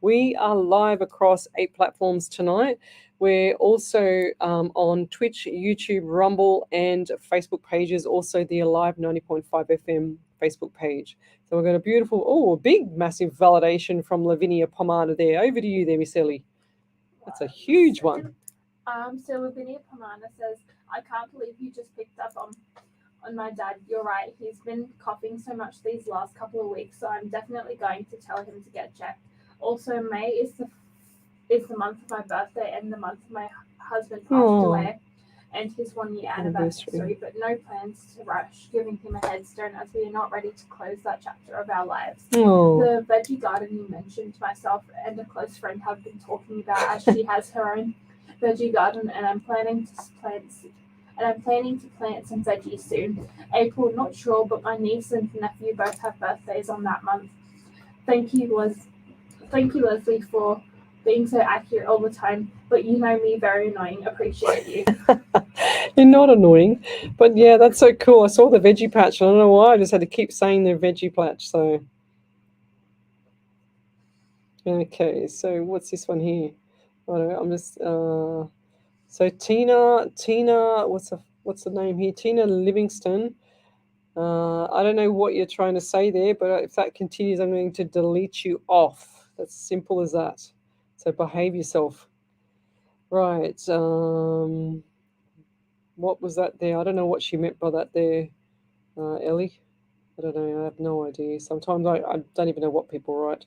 We are live across 8 platforms tonight. We're also on Twitch, YouTube, Rumble, and Facebook pages, also the Alive 90.5 FM Facebook page. So we've got a beautiful, a big, massive validation from Lavinia Pomana there. Over to you there, Miss Ellie. That's a huge one. So Lavinia Pomana says, I can't believe you just picked up on my dad. You're right. He's been coughing so much these last couple of weeks, so I'm definitely going to tell him to get checked. Also, May is the month of my birthday and the month my husband passed away and his 1 year anniversary, but no plans to rush giving him a headstone as we are not ready to close that chapter of our lives. The veggie garden you mentioned, myself and a close friend have been talking about, as she has her own veggie garden, and I'm planning to plant some veggies soon. April, not sure, but my niece and nephew both have birthdays on that month. Thank you, Leslie, for being so accurate all the time, but you know me, very annoying. Appreciate you. You're not annoying, but yeah, that's so cool. I saw the veggie patch. I don't know why. I just had to keep saying the veggie patch. So, okay. So what's this one here? I don't know, I'm just. So Tina, what's the name here? Tina Livingston. I don't know what you're trying to say there, but if that continues, I'm going to delete you off. That's simple as that. So behave yourself. Right. What was that there? I don't know what she meant by that there, Ellie. I don't know. I have no idea. Sometimes I don't even know what people write.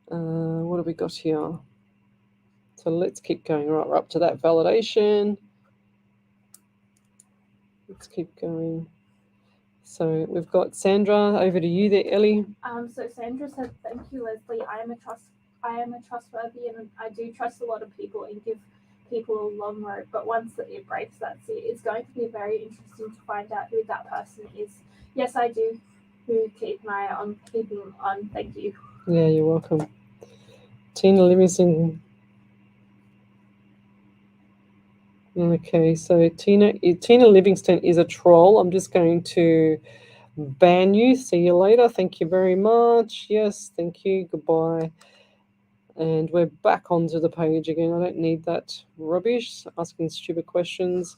What have we got here? So let's keep going. Right, we're up to that validation. Let's keep going. So we've got Sandra. Over to you there, Ellie. So Sandra said, "Thank you, Leslie. I am a trustworthy, and I do trust a lot of people and give people a long road. But once it breaks, that's it. It's going to be very interesting to find out who that person is. Yes, I do. Who keep an eye on keeping on. Thank you." Yeah, you're welcome. Tina Livingston. Okay, so Tina Livingston is a troll. I'm just going to ban you. See you later. Thank you very much. Yes, thank you. Goodbye. And we're back onto the page again. I don't need that rubbish, asking stupid questions.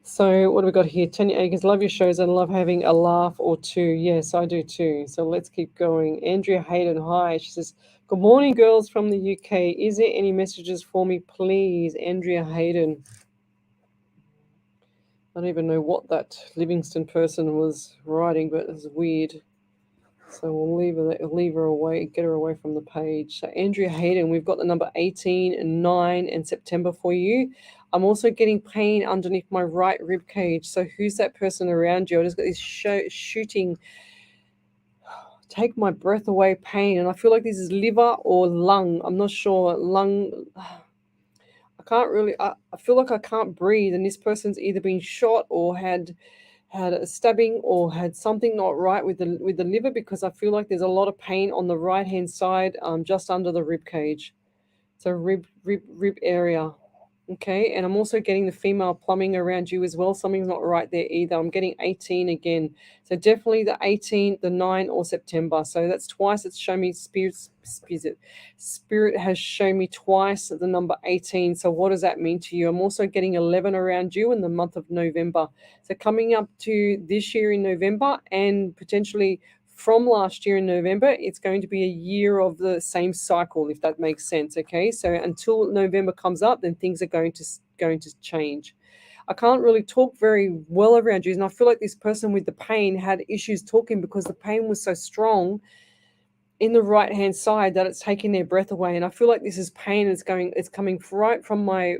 So what have we got here? Tanya Akins, love your shows and love having a laugh or two. Yes, I do too. So let's keep going. Andrea Hayden, hi. She says, good morning, girls from the UK. Is there any messages for me, please? Andrea Hayden. I don't even know what that Livingston person was writing, but it's weird. So we'll leave her away, get her away from the page. So Andrea Hayden, we've got the number 18, 9, and September for you. I'm also getting pain underneath my right rib cage. So who's that person around you? I just got this shooting, take my breath away pain. And I feel like this is liver or lung. I'm not sure. Lung. I can't really, I feel like I can't breathe. And this person's either been shot or had a stabbing or had something not right with the liver, because I feel like there's a lot of pain on the right hand side, just under the rib cage. So rib area. Okay, and I'm also getting the female plumbing around you as well. Something's not right there either. I'm getting 18 again. So definitely the 18, the 9, or September. So that's twice. It's shown me Spirit has shown me twice the number 18. So what does that mean to you? I'm also getting 11 around you in the month of November. So coming up to this year in November, and potentially from last year in November, it's going to be a year of the same cycle, if that makes sense. Okay, so until November comes up, then things are going to change. I can't really talk very well around you, and I feel like this person with the pain had issues talking because the pain was so strong in the right hand side that it's taking their breath away. And I feel like this is pain. It's coming right from my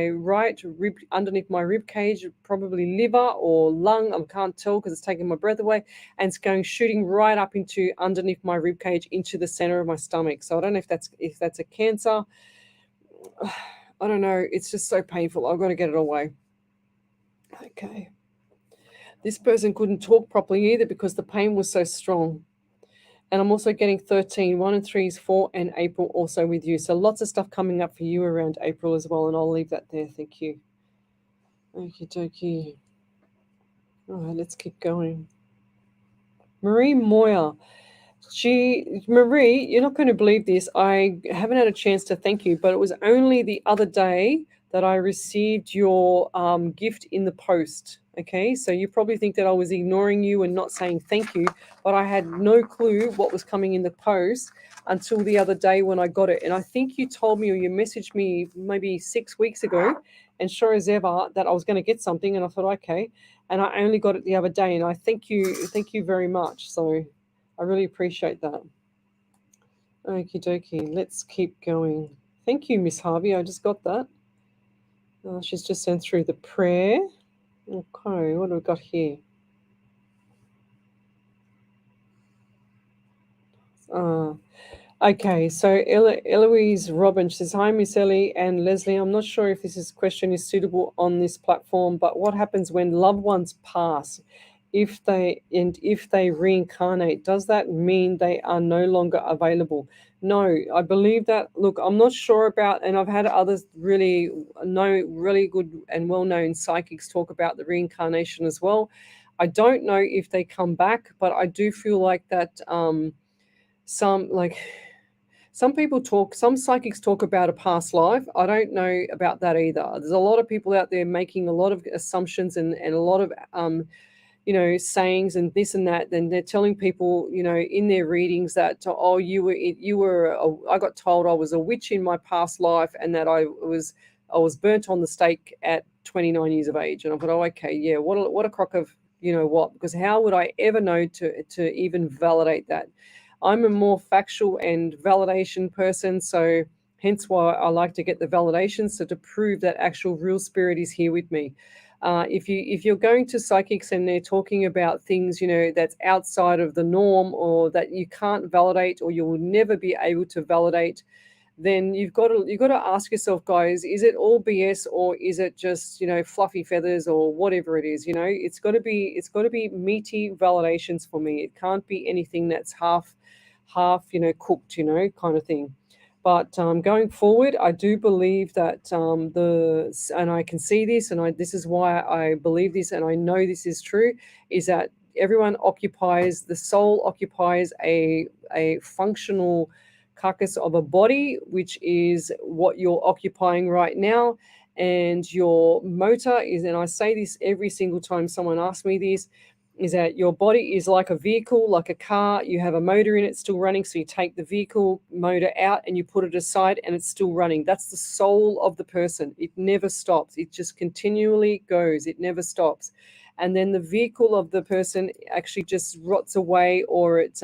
right rib, underneath my rib cage, probably liver or lung. I can't tell because it's taking my breath away, and it's going shooting right up into underneath my rib cage into the center of my stomach. So I don't know if that's a cancer. I don't know. It's just so painful. I've got to get it away. Okay. This person couldn't talk properly either because the pain was so strong. And I'm also getting 13, 1 and 3 is 4, and April also with you. So lots of stuff coming up for you around April as well, and I'll leave that there. Thank you. Okie dokie. All right, let's keep going. Marie Moyer. Marie, you're not going to believe this. I haven't had a chance to thank you, but it was only the other day that I received your gift in the post. Okay, so you probably think that I was ignoring you and not saying thank you, but I had no clue what was coming in the post until the other day when I got it. And I think you told me, or you messaged me maybe 6 weeks ago, and sure as ever that I was going to get something, and I thought, okay, and I only got it the other day, and I thank you very much. So I really appreciate that. Okie dokie, let's keep going. Thank you, Miss Harvey. I just got that. She's just sent through the prayer. Okay, what do we got here? Okay, so Eloise Robin says, "Hi, Miss Ellie and Leslie. I'm not sure if this question is suitable on this platform, but what happens when loved ones pass? If they reincarnate, does that mean they are no longer available?" No, I believe that. Look, I'm not sure about, and I've had others really good and well-known psychics talk about the reincarnation as well. I don't know if they come back, but I do feel like that some psychics talk about a past life. I don't know about that either. There's a lot of people out there making a lot of assumptions and a lot of sayings and this and that. Then they're telling people, in their readings that, oh, I got told I was a witch in my past life and that I was burnt on the stake at 29 years of age. And I thought, oh, okay, yeah, what a crock of what? Because how would I ever know to even validate that? I'm a more factual and validation person, so hence why I like to get the validation, so to prove that actual real spirit is here with me. If you're going to psychics and they're talking about things that's outside of the norm, or that you can't validate, or you will never be able to validate, then you've got to ask yourself, guys, is it all BS, or is it just fluffy feathers, or whatever it is? It's got to be meaty validations for me. It can't be anything that's half cooked, kind of thing. But going forward, I do believe that and I can see this, and this is why I believe this, and I know this is true, is that the soul occupies a functional carcass of a body, which is what you're occupying right now. And your motor is, and I say this every single time someone asks me this, is that your body is like a vehicle, like a car. You have a motor in it still running, so you take the vehicle motor out and you put it aside and it's still running. That's the soul of the person. It never stops. It just continually goes. It never stops. And then the vehicle of the person actually just rots away, or it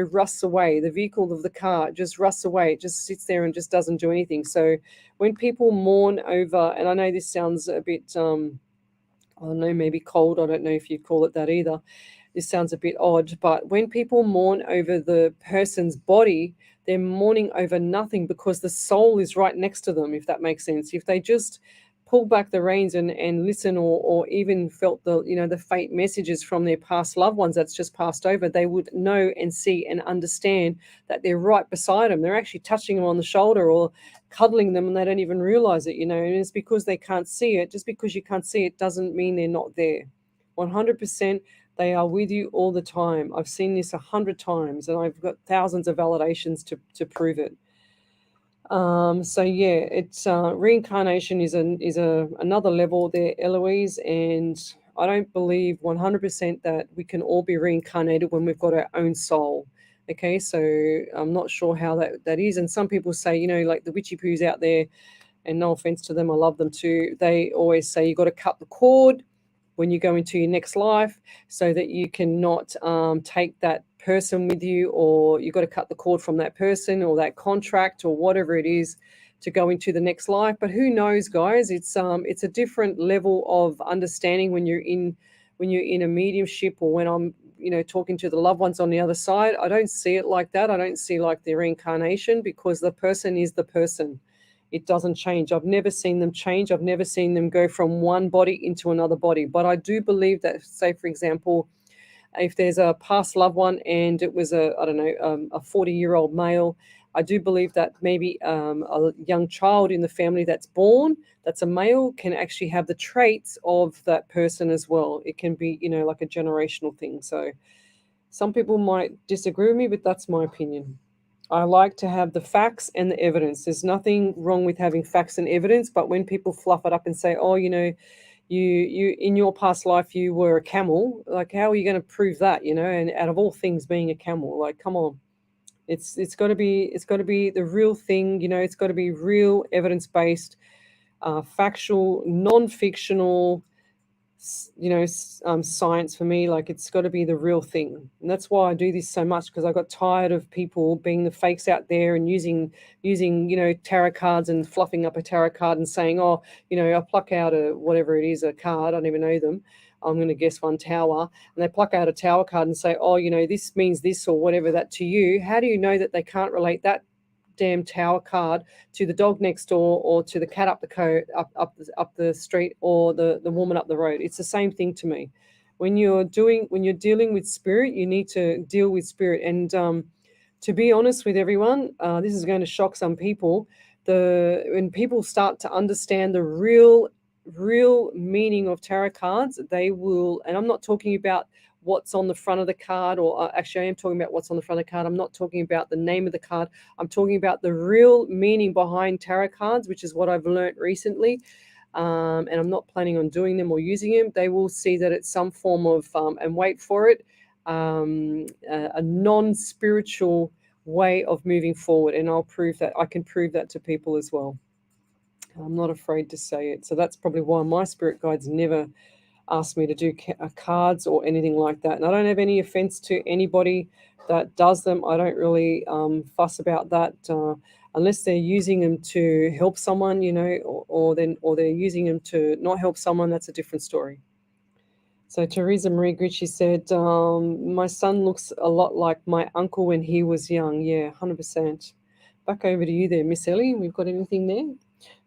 rusts away. The vehicle of the car just rusts away. It just sits there and just doesn't do anything. So when people mourn over, and I know this sounds a bit I don't know, maybe cold. I don't know if you'd call it that either. This sounds a bit odd, but when people mourn over the person's body, they're mourning over nothing, because the soul is right next to them, if that makes sense. If they just pull back the reins and listen, or even felt the faint messages from their past loved ones that's just passed over, they would know and see and understand that they're right beside them. They're actually touching them on the shoulder or cuddling them, and they don't even realize it, and it's because they can't see it. Just because you can't see it doesn't mean they're not there. 100% they are with you all the time. I've seen this 100 times, and I've got thousands of validations to prove it. So yeah, it's reincarnation is another level there, Eloise, and I don't believe 100% that we can all be reincarnated when we've got our own soul. Okay, so I'm not sure how that is. And some people say, like the witchy poos out there, and no offense to them, I love them too, they always say you got to cut the cord when you go into your next life, so that you cannot take that person with you, or you've got to cut the cord from that person or that contract or whatever it is to go into the next life. But who knows, guys? It's a different level of understanding when you're in a mediumship, or when I'm talking to the loved ones on the other side. I don't see it like that. I don't see like the reincarnation, because the person is the person. It doesn't change. I've never seen them change. I've never seen them go from one body into another body. But I do believe that, say, for example, if there's a past loved one and it was a 40-year-old male, I do believe that maybe a young child in the family that's born, that's a male, can actually have the traits of that person as well. It can be, like a generational thing. So Some people might disagree with me, but that's my opinion. I like to have the facts and the evidence. There's nothing wrong with having facts and evidence, but when people fluff it up and say, oh, you in your past life you were a camel, like how are you going to prove that, and out of all things being a camel, like come on. It's got to be the real thing, it's got to be real evidence-based, factual, non-fictional, science for me. Like it's got to be the real thing, and that's why I do this so much, because I got tired of people being the fakes out there and using tarot cards and fluffing up a tarot card and saying, oh, I pluck out a whatever it is, a card, I don't even know them, I'm going to guess one, tower, and they pluck out a tower card and say, oh, this means this or whatever that to you. How do you know that they can't relate that damn tower card to the dog next door or to the cat up the street or the woman up the road? It's the same thing to me. When you're dealing with spirit, you need to deal with spirit. And to be honest with everyone, this is going to shock some people. When people start to understand the real meaning of tarot cards, they will, and I'm not talking about what's on the front of the card, or actually I am talking about what's on the front of the card. I'm not talking about the name of the card. I'm talking about the real meaning behind tarot cards, which is what I've learned recently. And I'm not planning on doing them or using them. They will see that it's some form of, and wait for it, a non-spiritual way of moving forward. And I'll prove that. I can prove that to people as well. I'm not afraid to say it. So that's probably why my spirit guides never asked me to do cards or anything like that. And I don't have any offense to anybody that does them. I don't really fuss about that unless they're using them to help someone, or they're using them to not help someone. That's a different story. So Teresa Marie Gucci said, my son looks a lot like my uncle when he was young. Yeah, 100%. Back over to you there, Miss Ellie. We've got anything there?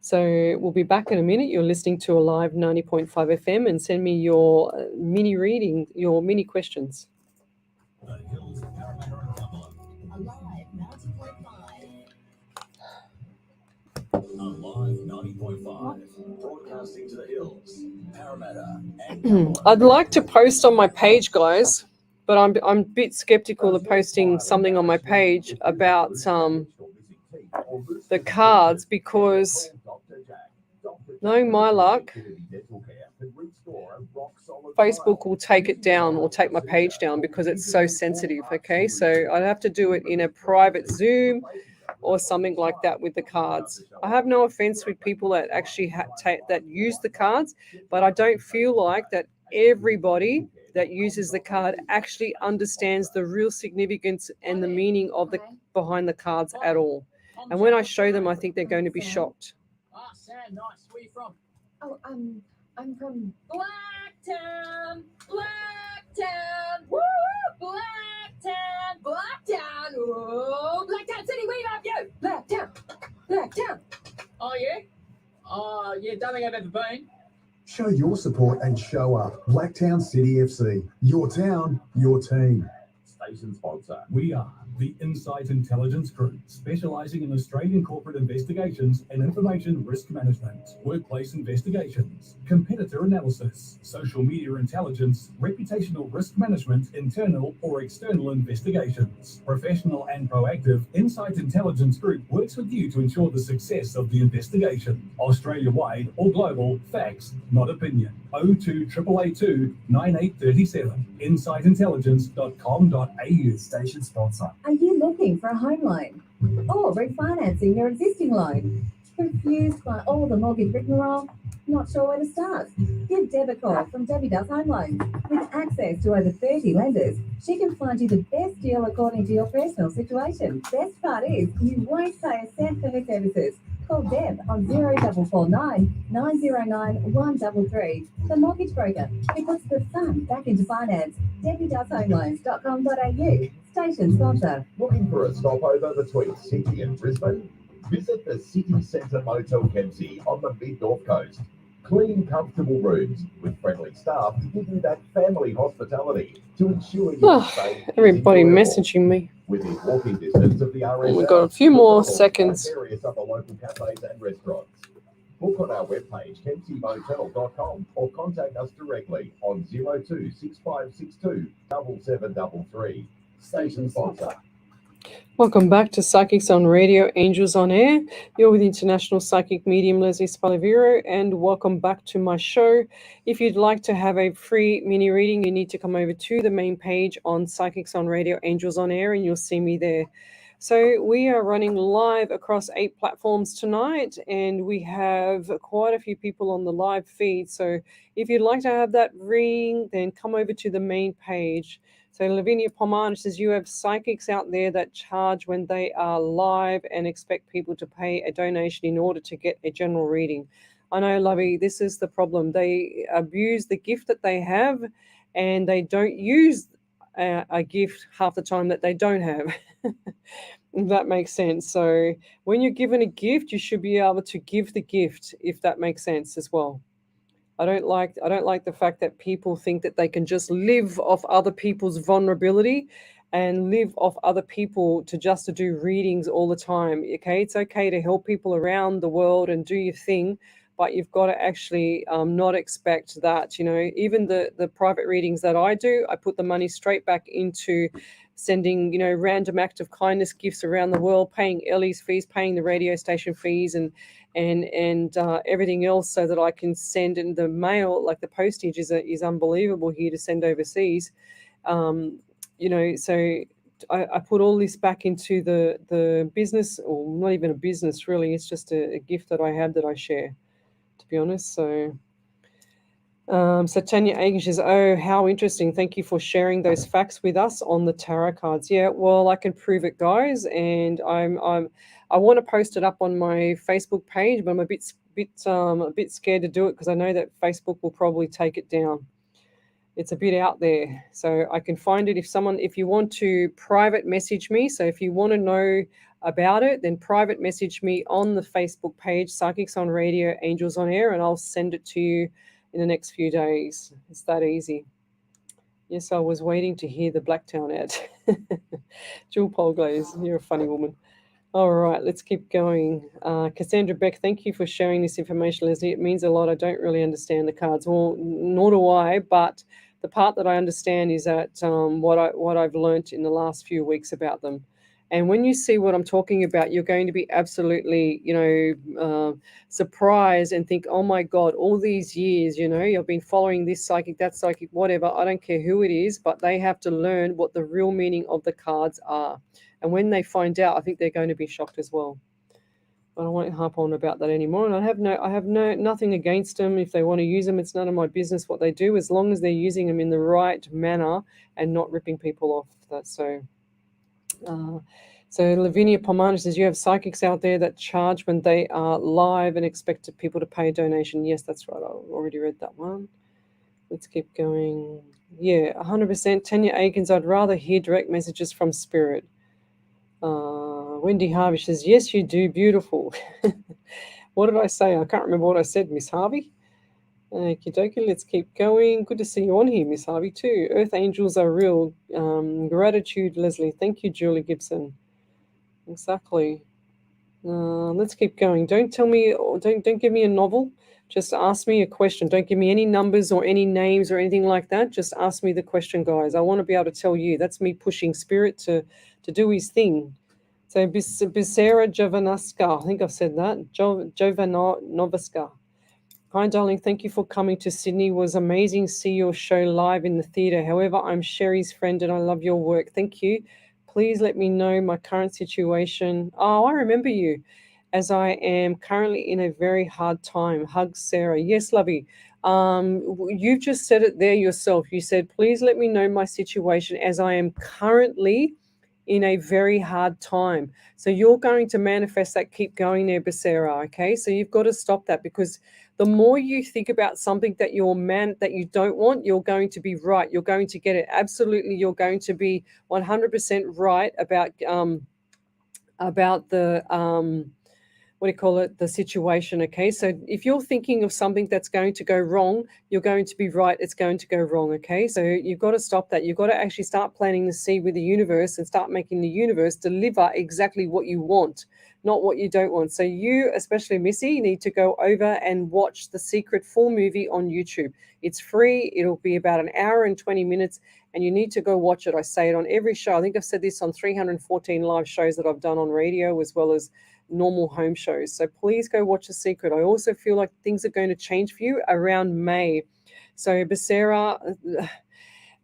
So we'll be back in a minute. You're listening to Alive 90.5 FM, and send me your mini reading, your mini questions. The Hills Parramatta and Cumberland. Alive 90.5. Alive 90.5. Broadcasting to the Hills, Parramatta and Cumberland. I'd like to post on my page, guys, but I'm a bit skeptical of posting something on my page about the cards, because knowing my luck, Facebook will take it down or take my page down because it's so sensitive. Okay, so I'd have to do it in a private Zoom or something like that with the cards. I have no offense with people that actually that use the cards, but I don't feel like that everybody that uses the card actually understands the real significance and the meaning of the behind the cards at all. And when I show them, I think they're going to be shocked. Ah, Sam, nice. Where you from? Oh, I'm from Blacktown, woo, Blacktown, oh, Blacktown City, we love you. Blacktown. Oh yeah? Oh yeah, don't think I've ever been. Show your support and show up. Blacktown City FC. Your town, your team. Station sponsor. We are the Insight Intelligence Group, specializing in Australian corporate investigations and information risk management, workplace investigations, competitor analysis, social media intelligence, reputational risk management, internal or external investigations. Professional and proactive, Insight Intelligence Group works with you to ensure the success of the investigation. Australia-wide or global, facts, not opinion. 02 882 9837. insightintelligence.com.au. Station sponsor. Are you looking for a home loan or refinancing your existing loan? Confused by all the mortgage rigmarole? Not sure where to start? Give Deb a call from Debbie Does Home Loans. With access to over 30 lenders, she can find you the best deal according to your personal situation. Best part is, you won't pay a cent for her services. Call Deb on 0449 909 133. The mortgage broker who puts the fun back into finance. DebbieDoesHomeLoans.com.au. Station sponsor. Looking for a stopover between Sydney and Brisbane? Visit the City Centre Motel Kempsey on the mid-north coast. Clean, comfortable rooms with friendly staff to give you that family hospitality to ensure your stay is Everybody enjoyable. messaging me. Within walking distance of the RSL. We've got a few more seconds. Various other local cafes and restaurants. Book on our webpage, kempseymotel.com, or contact us directly on 02 6562 7733. Station sponsor. Welcome back to Psychics on Radio, Angels on Air. You're with International Psychic Medium Lesley Spaliviero, and welcome back to my show. If you'd like to have a free mini reading, you need to come over to the main page on Psychics on Radio, Angels on Air, and you'll see me there. So we are running live across 8 platforms tonight, and we have quite a few people on the live feed. So if you'd like to have that reading, then come over to the main page. So Lavinia Pomar says, you have psychics out there that charge when they are live and expect people to pay a donation in order to get a general reading. I know, Lovey, this is the problem. They abuse the gift that they have, and they don't use a gift half the time that they don't have. If that makes sense. So when you're given a gift, you should be able to give the gift, if that makes sense as well. I don't like the fact that people think that they can just live off other people's vulnerability and live off other people to do readings all the time. Okay, it's okay to help people around the world and do your thing, but you've got to actually not expect that. You know, even the private readings that I do, I put the money straight back into sending, you know, random act of kindness gifts around the world, paying Ellie's fees, paying the radio station fees, and everything else, so that I can send in the mail. Like the postage is unbelievable here to send overseas. You know, so I put all this back into the business, or not even a business really. It's just a gift that I have that I share, to be honest. So Tanya Agan says, oh, how interesting. Thank you for sharing those facts with us on the tarot cards. Yeah, well, I can prove it, guys. And I want to post it up on my Facebook page, but I'm a bit scared to do it because I know that Facebook will probably take it down. It's a bit out there. So I can find it if you want to private message me. So if you want to know about it, then private message me on the Facebook page, Psychics on Radio, Angels on Air, and I'll send it to you in the next few days. It's that easy. Yes, I was waiting to hear the Blacktown ad. Jewel Polglaze, you're a funny woman. All right, let's keep going. Cassandra Beck, thank you for sharing this information, Leslie. It means a lot. I don't really understand the cards. Well, nor do I, but the part that I understand is that what I've learnt in the last few weeks about them. And when you see what I'm talking about, you're going to be absolutely, surprised and think, oh my God, all these years, I've been following this psychic, that psychic, whatever. I don't care who it is, but they have to learn what the real meaning of the cards are. And when they find out, I think they're going to be shocked as well. But I won't harp on about that anymore. And I have nothing against them. If they want to use them, it's none of my business what they do, as long as they're using them in the right manner and not ripping people off. So Lavinia Pomana says, you have psychics out there that charge when they are live and expect people to pay a donation. Yes, that's right. I already read that one. Let's keep going. Yeah, 100%. Tanya Aikens, I'd rather hear direct messages from spirit. Wendy Harvey says, yes, you do. Beautiful. What did I say? I can't remember what I said, Miss Harvey. Okie dokie, let's keep going. Good to see you on here, Miss Harvey, too. Earth angels are real. Gratitude, Leslie. Thank you, Julie Gibson. Exactly. Let's keep going. Don't tell me, or don't give me a novel. Just ask me a question. Don't give me any numbers or any names or anything like that. Just ask me the question, guys. I want to be able to tell you. That's me pushing spirit to do his thing. So Bisera Jovanoska, I think I've said that. Jovanoviska. Hi, darling. Thank you for coming to Sydney. It was amazing to see your show live in the theatre. However, I'm Sherry's friend and I love your work. Thank you. Please let me know my current situation. Oh, I remember you, as I am currently in a very hard time. Hugs, Sarah. Yes, lovey. You've just said it there yourself. You said, please let me know my situation, as I am currently in a very hard time. So you're going to manifest that. Keep going there, Becerra. Okay, so you've got to stop that, because the more you think about something that you don't want, you're going to be right. You're going to get it. Absolutely, you're going to be 100% right about the the situation. Okay, so if you're thinking of something that's going to go wrong, you're going to be right. It's going to go wrong. Okay, so you've got to stop that. You've got to actually start planting the seed with the universe and start making the universe deliver exactly what you want. not what you don't want. So you, especially Missy, need to go over and watch The Secret full movie on YouTube. It's free. It'll be about an hour and 20 minutes, and you need to go watch it. I say it on every show. I think I've said this on 314 live shows that I've done on radio, as well as normal home shows. So please go watch The Secret. I also feel like things are going to change for you around May. So Becerra,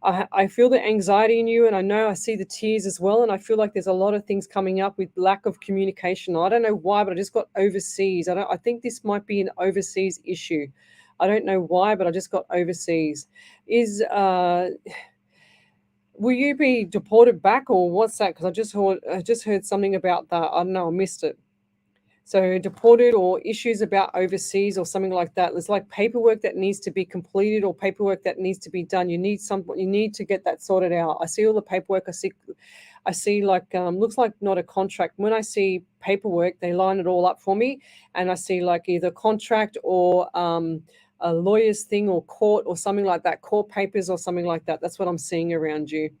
I feel the anxiety in you, and I know I see the tears as well, and I feel like there's a lot of things coming up with lack of communication. I don't know why, but I just got overseas. I think this might be an overseas issue. I don't know why, but I just got overseas. Will you be deported back, or what's that? Because I just heard something about that. I don't know, I missed it. So deported or issues about overseas or something like that. There's like paperwork that needs to be completed or paperwork that needs to be done. You need to get that sorted out. I see all the paperwork. I see like looks like not a contract. When I see paperwork, they line it all up for me, and I see like either contract or a lawyer's thing or court or something like that, court papers or something like that. That's what I'm seeing around you.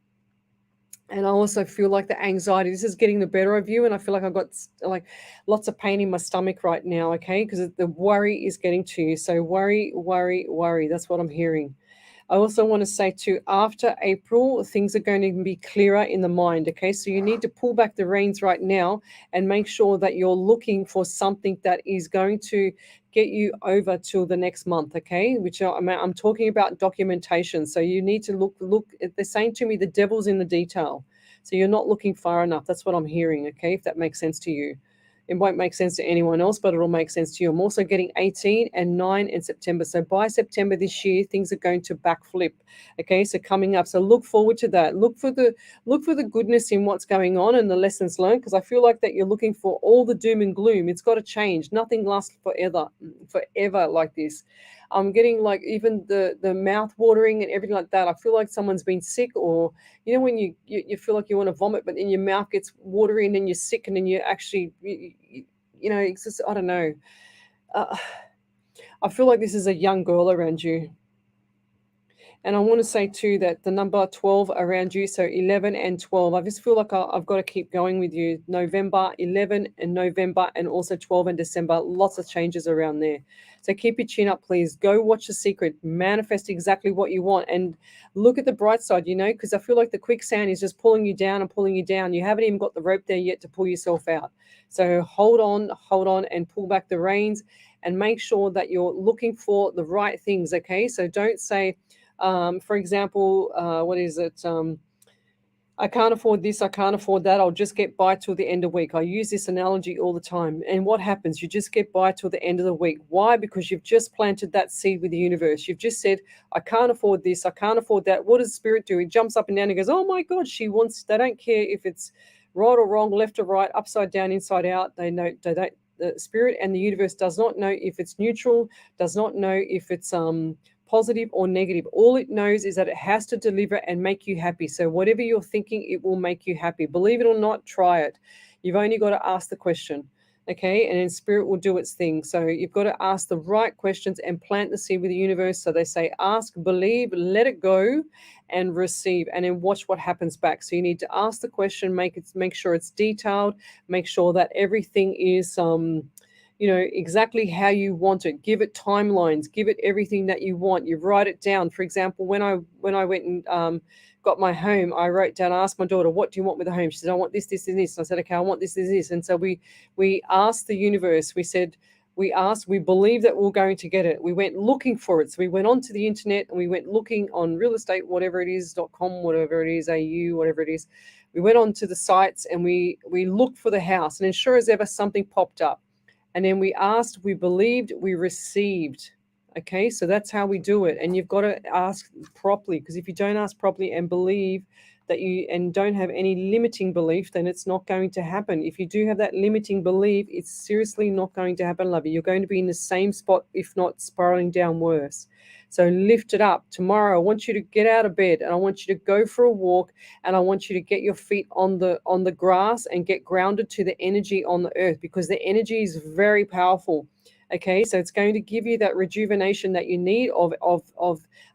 And I also feel like the anxiety, this is getting the better of you. And I feel like I've got like lots of pain in my stomach right now, okay? Because the worry is getting to you. So worry, worry, worry. That's what I'm hearing. I also want to say too, after April, things are going to be clearer in the mind, okay? So you need to pull back the reins right now and make sure that you're looking for something that is going to get you over till the next month, okay? Which I'm talking about documentation. So you need to look. They're saying to me, the devil's in the detail. So you're not looking far enough. That's what I'm hearing, okay? If that makes sense to you. It won't make sense to anyone else, but it'll make sense to you. I'm also getting 18 and 9 in September. So by September this year, things are going to backflip. Okay, so coming up. So look forward to that. Look for the goodness in what's going on and the lessons learned, because I feel like that you're looking for all the doom and gloom. It's got to change. Nothing lasts forever like this. I'm getting like even the mouth watering and everything like that. I feel like someone's been sick, or you know when you feel like you want to vomit, but then your mouth gets watery and then you're sick, and then you actually it's just, I don't know. I feel like this is a young girl around you. And I want to say too that the number 12 around you, so 11 and 12, I just feel like I've got to keep going with you. November, 11 and November, and also 12 and December, lots of changes around there. So keep your chin up, please. Go watch The Secret, manifest exactly what you want, and look at the bright side, because I feel like the quicksand is just pulling you down and pulling you down. You haven't even got the rope there yet to pull yourself out. So hold on and pull back the reins and make sure that you're looking for the right things, okay? So don't say, for example, what is it? I can't afford this, I can't afford that, I'll just get by till the end of the week. I use this analogy all the time. And what happens? You just get by till the end of the week. Why? Because you've just planted that seed with the universe. You've just said, I can't afford this, I can't afford that. What does Spirit do? He jumps up and down and goes, oh my God, they don't care if it's right or wrong, left or right, upside down, inside out. They don't. The Spirit and the universe does not know if it's neutral, does not know if it's positive or negative. All it knows is that it has to deliver and make you happy. So whatever you're thinking, it will make you happy. Believe it or not, try it. You've only got to ask the question, okay? And then Spirit will do its thing. So you've got to ask the right questions and plant the seed with the universe. So they say, ask, believe, let it go, and receive, and then watch what happens back. So you need to ask the question, make sure it's detailed, make sure that everything is exactly how you want it. Give it timelines, give it everything that you want. You write it down. For example, when I went and got my home, I wrote down, I asked my daughter, what do you want with the home? She said, I want this, this, and this. And I said, okay, I want this, this, this. And so we asked the universe, we believe that we're going to get it. We went looking for it. So we went onto the internet and we went looking on real estate, whatever it is, .com, whatever it is, AU, whatever it is. We went onto the sites and we looked for the house, and then sure as ever, something popped up. And then we asked, we believed, we received. Okay, so that's how we do it. And you've got to ask properly, because if you don't ask properly and believe that and don't have any limiting belief, then it's not going to happen. If you do have that limiting belief, it's seriously not going to happen, lovey. You're going to be in the same spot, if not spiraling down worse. So lift it up. Tomorrow, I want you to get out of bed and I want you to go for a walk, and I want you to get your feet on the grass and get grounded to the energy on the earth, because the energy is very powerful. Okay, so it's going to give you that rejuvenation that you need of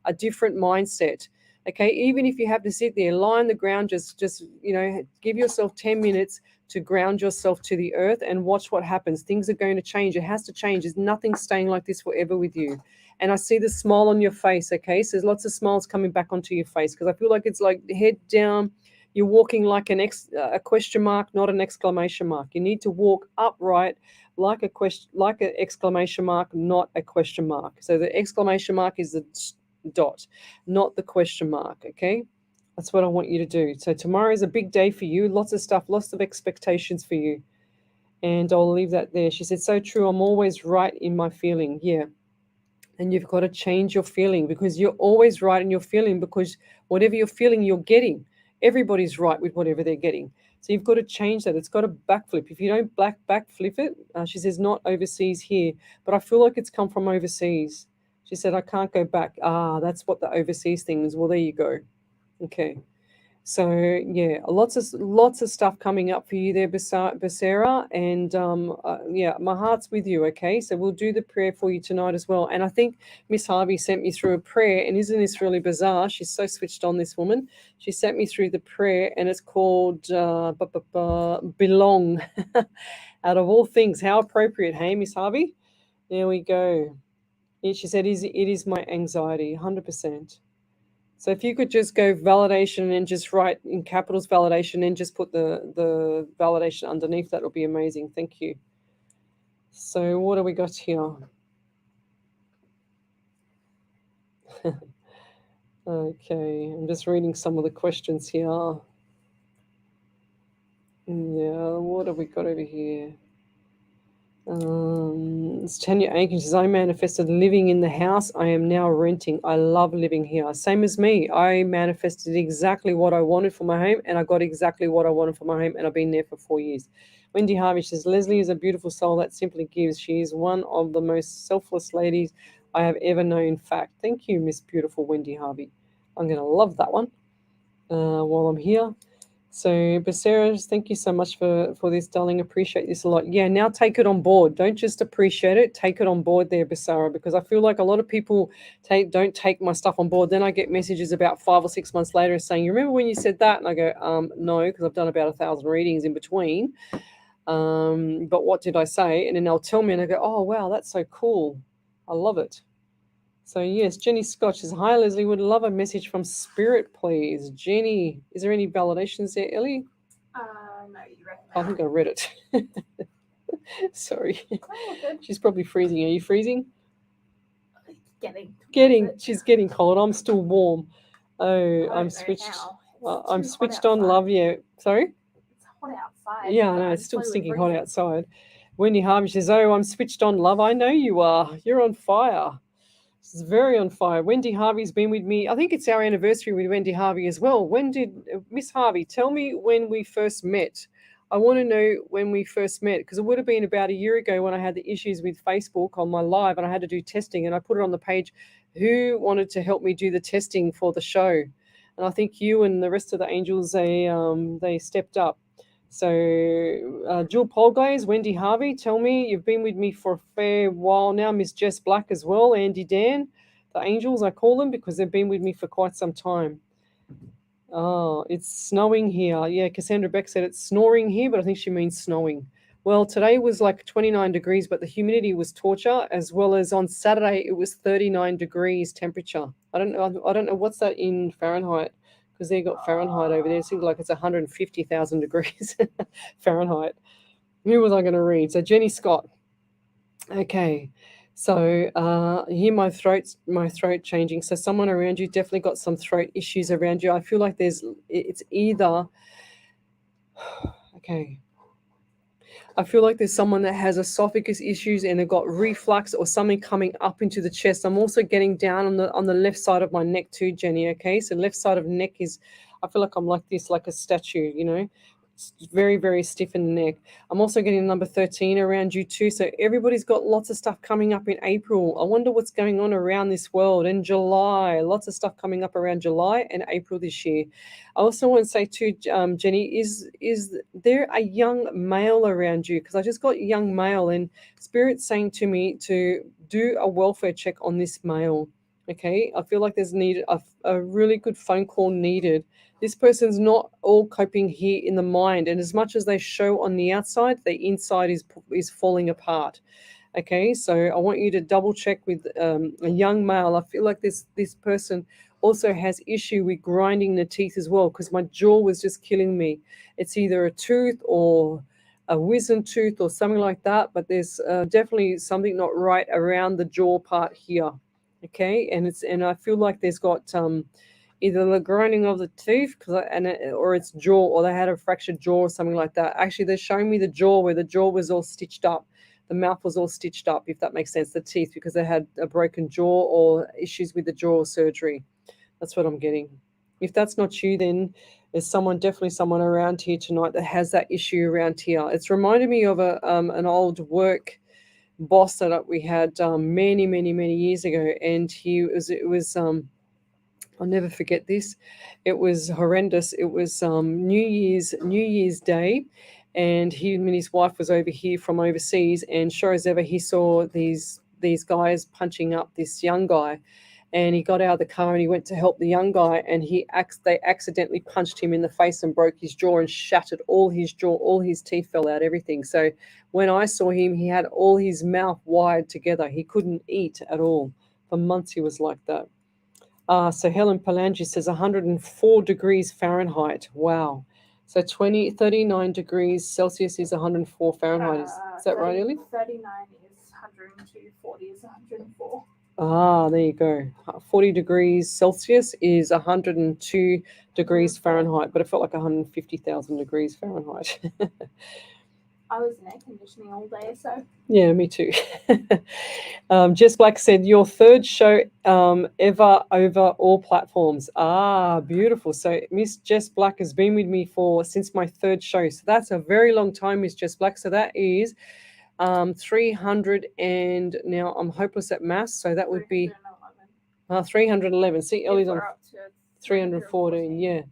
a different mindset. Okay, even if you have to sit there, lie on the ground, just give yourself 10 minutes, to ground yourself to the earth and watch what happens. Things are going to change. It has to change. There's nothing staying like this forever with you. And I see the smile on your face, okay? So there's lots of smiles coming back onto your face because I feel like it's like head down. You're walking like a question mark, not an exclamation mark. You need to walk upright like an exclamation mark, not a question mark. So the exclamation mark is the dot, not the question mark, okay? That's what I want you to do. So tomorrow is a big day for you. Lots of stuff, lots of expectations for you. And I'll leave that there. She said, so true. I'm always right in my feeling. Yeah. And you've got to change your feeling because you're always right in your feeling because whatever you're feeling, you're getting. Everybody's right with whatever they're getting. So you've got to change that. It's got to backflip. If you don't backflip it, she says, not overseas here. But I feel like it's come from overseas. She said, I can't go back. That's what the overseas thing is. Well, there you go. Okay. So yeah, lots of stuff coming up for you there, Becerra, and yeah, my heart's with you. Okay, so we'll do the prayer for you tonight as well. And I think Miss Harvey sent me through a prayer, and isn't this really bizarre? She's so switched on, this woman. She sent me through the prayer, and it's called belong. Out of all things, how appropriate, hey, Miss Harvey? There we go. Yeah, she said, it is my anxiety, 100%. So if you could just go validation and just write in capitals validation and just put the validation underneath, that would be amazing. Thank you. So what do we got here? Okay, I'm just reading some of the questions here. Yeah, what have we got over here? It's Tanya Aiken says, I manifested living in the house. I am now renting. I love living here. Same as me. I manifested exactly what I wanted for my home, and I got exactly what I wanted for my home, and I've been there for 4 years. Wendy Harvey says, Lesley is a beautiful soul that simply gives. She is one of the most selfless ladies I have ever known. In fact, thank you, Miss Beautiful Wendy Harvey. I'm going to love that one while I'm here. So, Becerra, thank you so much for this, darling. Appreciate this a lot. Yeah, now take it on board. Don't just appreciate it. Take it on board there, Becerra, because I feel like a lot of people don't take my stuff on board. Then I get messages about 5 or 6 months later saying, you remember when you said that? And I go, no, because I've done about 1,000 readings in between. But what did I say? And then they'll tell me, and I go, oh, wow, that's so cool. I love it. So, yes, Jenny Scott says, hi, Lesley, would love a message from Spirit, please. Jenny, is there any validations there, Ellie? No, you reckon? I think I read it. Sorry. Oh, good. She's probably freezing. Are you freezing? She's getting cold. I'm still warm. Oh, I'm know switched. how. I'm It's too switched hot on, outside. love. Yeah. Sorry? It's hot outside. Yeah, I know. I'm It's still slowly stinking hot freezing. outside. Wendy Harvey says, oh, I'm switched on, love. I know you are. You're on fire. This is very on fire. Wendy Harvey's been with me. I think it's our anniversary with Wendy Harvey as well. When did Miss Harvey tell me when we first met? I want to know when we first met because it would have been about a year ago when I had the issues with Facebook on my live and I had to do testing and I put it on the page. Who wanted to help me do the testing for the show? And I think you and the rest of the angels, they stepped up. So, Jill Polgaze, Wendy Harvey, tell me, you've been with me for a fair while now. Miss Jess Black as well, Andy Dan, the angels, I call them because they've been with me for quite some time. Oh, it's snowing here. Yeah, Cassandra Beck said it's snoring here, but I think she means snowing. Well, today was like 29 degrees, but the humidity was torture, as well as on Saturday it was 39 degrees temperature. I don't know what's that in Fahrenheit. Because they got Fahrenheit over there. It seems like it's 150,000 degrees Fahrenheit. Who was I going to read? So Jenny Scott. Okay. So hear my throat changing. So someone around you definitely got some throat issues around you. I feel like it's either, okay. I feel like there's someone that has esophagus issues and they've got reflux or something coming up into the chest. I'm also getting down on the left side of my neck too, Jenny. Okay, so left side of neck is, I feel like I'm like this, like a statue, you know. It's very, very stiff in the neck. I'm also getting number 13 around you too. So everybody's got lots of stuff coming up in April. I wonder what's going on around this world in July. Lots of stuff coming up around July and April this year. I also want to say too, Jenny, is there a young male around you? Because I just got young male and Spirit's saying to me to do a welfare check on this male. Okay, I feel like there's needed a really good phone call needed. This person's not all coping here in the mind, and as much as they show on the outside, the inside is falling apart. Okay, so I want you to double check with a young male. I feel like this person also has issue with grinding the teeth as well, because my jaw was just killing me. It's either a tooth or a wisdom tooth or something like that, but there's definitely something not right around the jaw part here. Okay, and I feel like there's got either the grinding of the tooth or it's jaw, or they had a fractured jaw or something like that. Actually, they're showing me the jaw where the jaw was all stitched up. The mouth was all stitched up, if that makes sense, the teeth, because they had a broken jaw or issues with the jaw surgery. That's what I'm getting. If that's not you, then there's definitely someone around here tonight that has that issue around here. It's reminded me of an old work boss that we had many, many, many years ago, and I'll never forget this. It was horrendous. It was New Year's Day, and him and his wife was over here from overseas, and sure as ever, he saw these guys punching up this young guy, and he got out of the car and he went to help the young guy, and they accidentally punched him in the face and broke his jaw and shattered all his jaw, all his teeth fell out, everything. So when I saw him, he had all his mouth wired together. He couldn't eat at all. For months he was like that. So Helen Palangi says 104 degrees Fahrenheit. Wow. So 39 degrees Celsius is 104 Fahrenheit. Is that right, Ellie? 39 is 102, 40 is 104. There you go. 40 degrees Celsius is 102 degrees Fahrenheit, but it felt like 150,000 degrees Fahrenheit. I was in air conditioning all day, so. Yeah, me too. Jess Black said, your third show ever over all platforms. Beautiful. So Miss Jess Black has been with me since my third show. So that's a very long time, Miss Jess Black. So that is 300 and now I'm hopeless at maths. So that would be 311. See, Ellie's on 314. Yeah.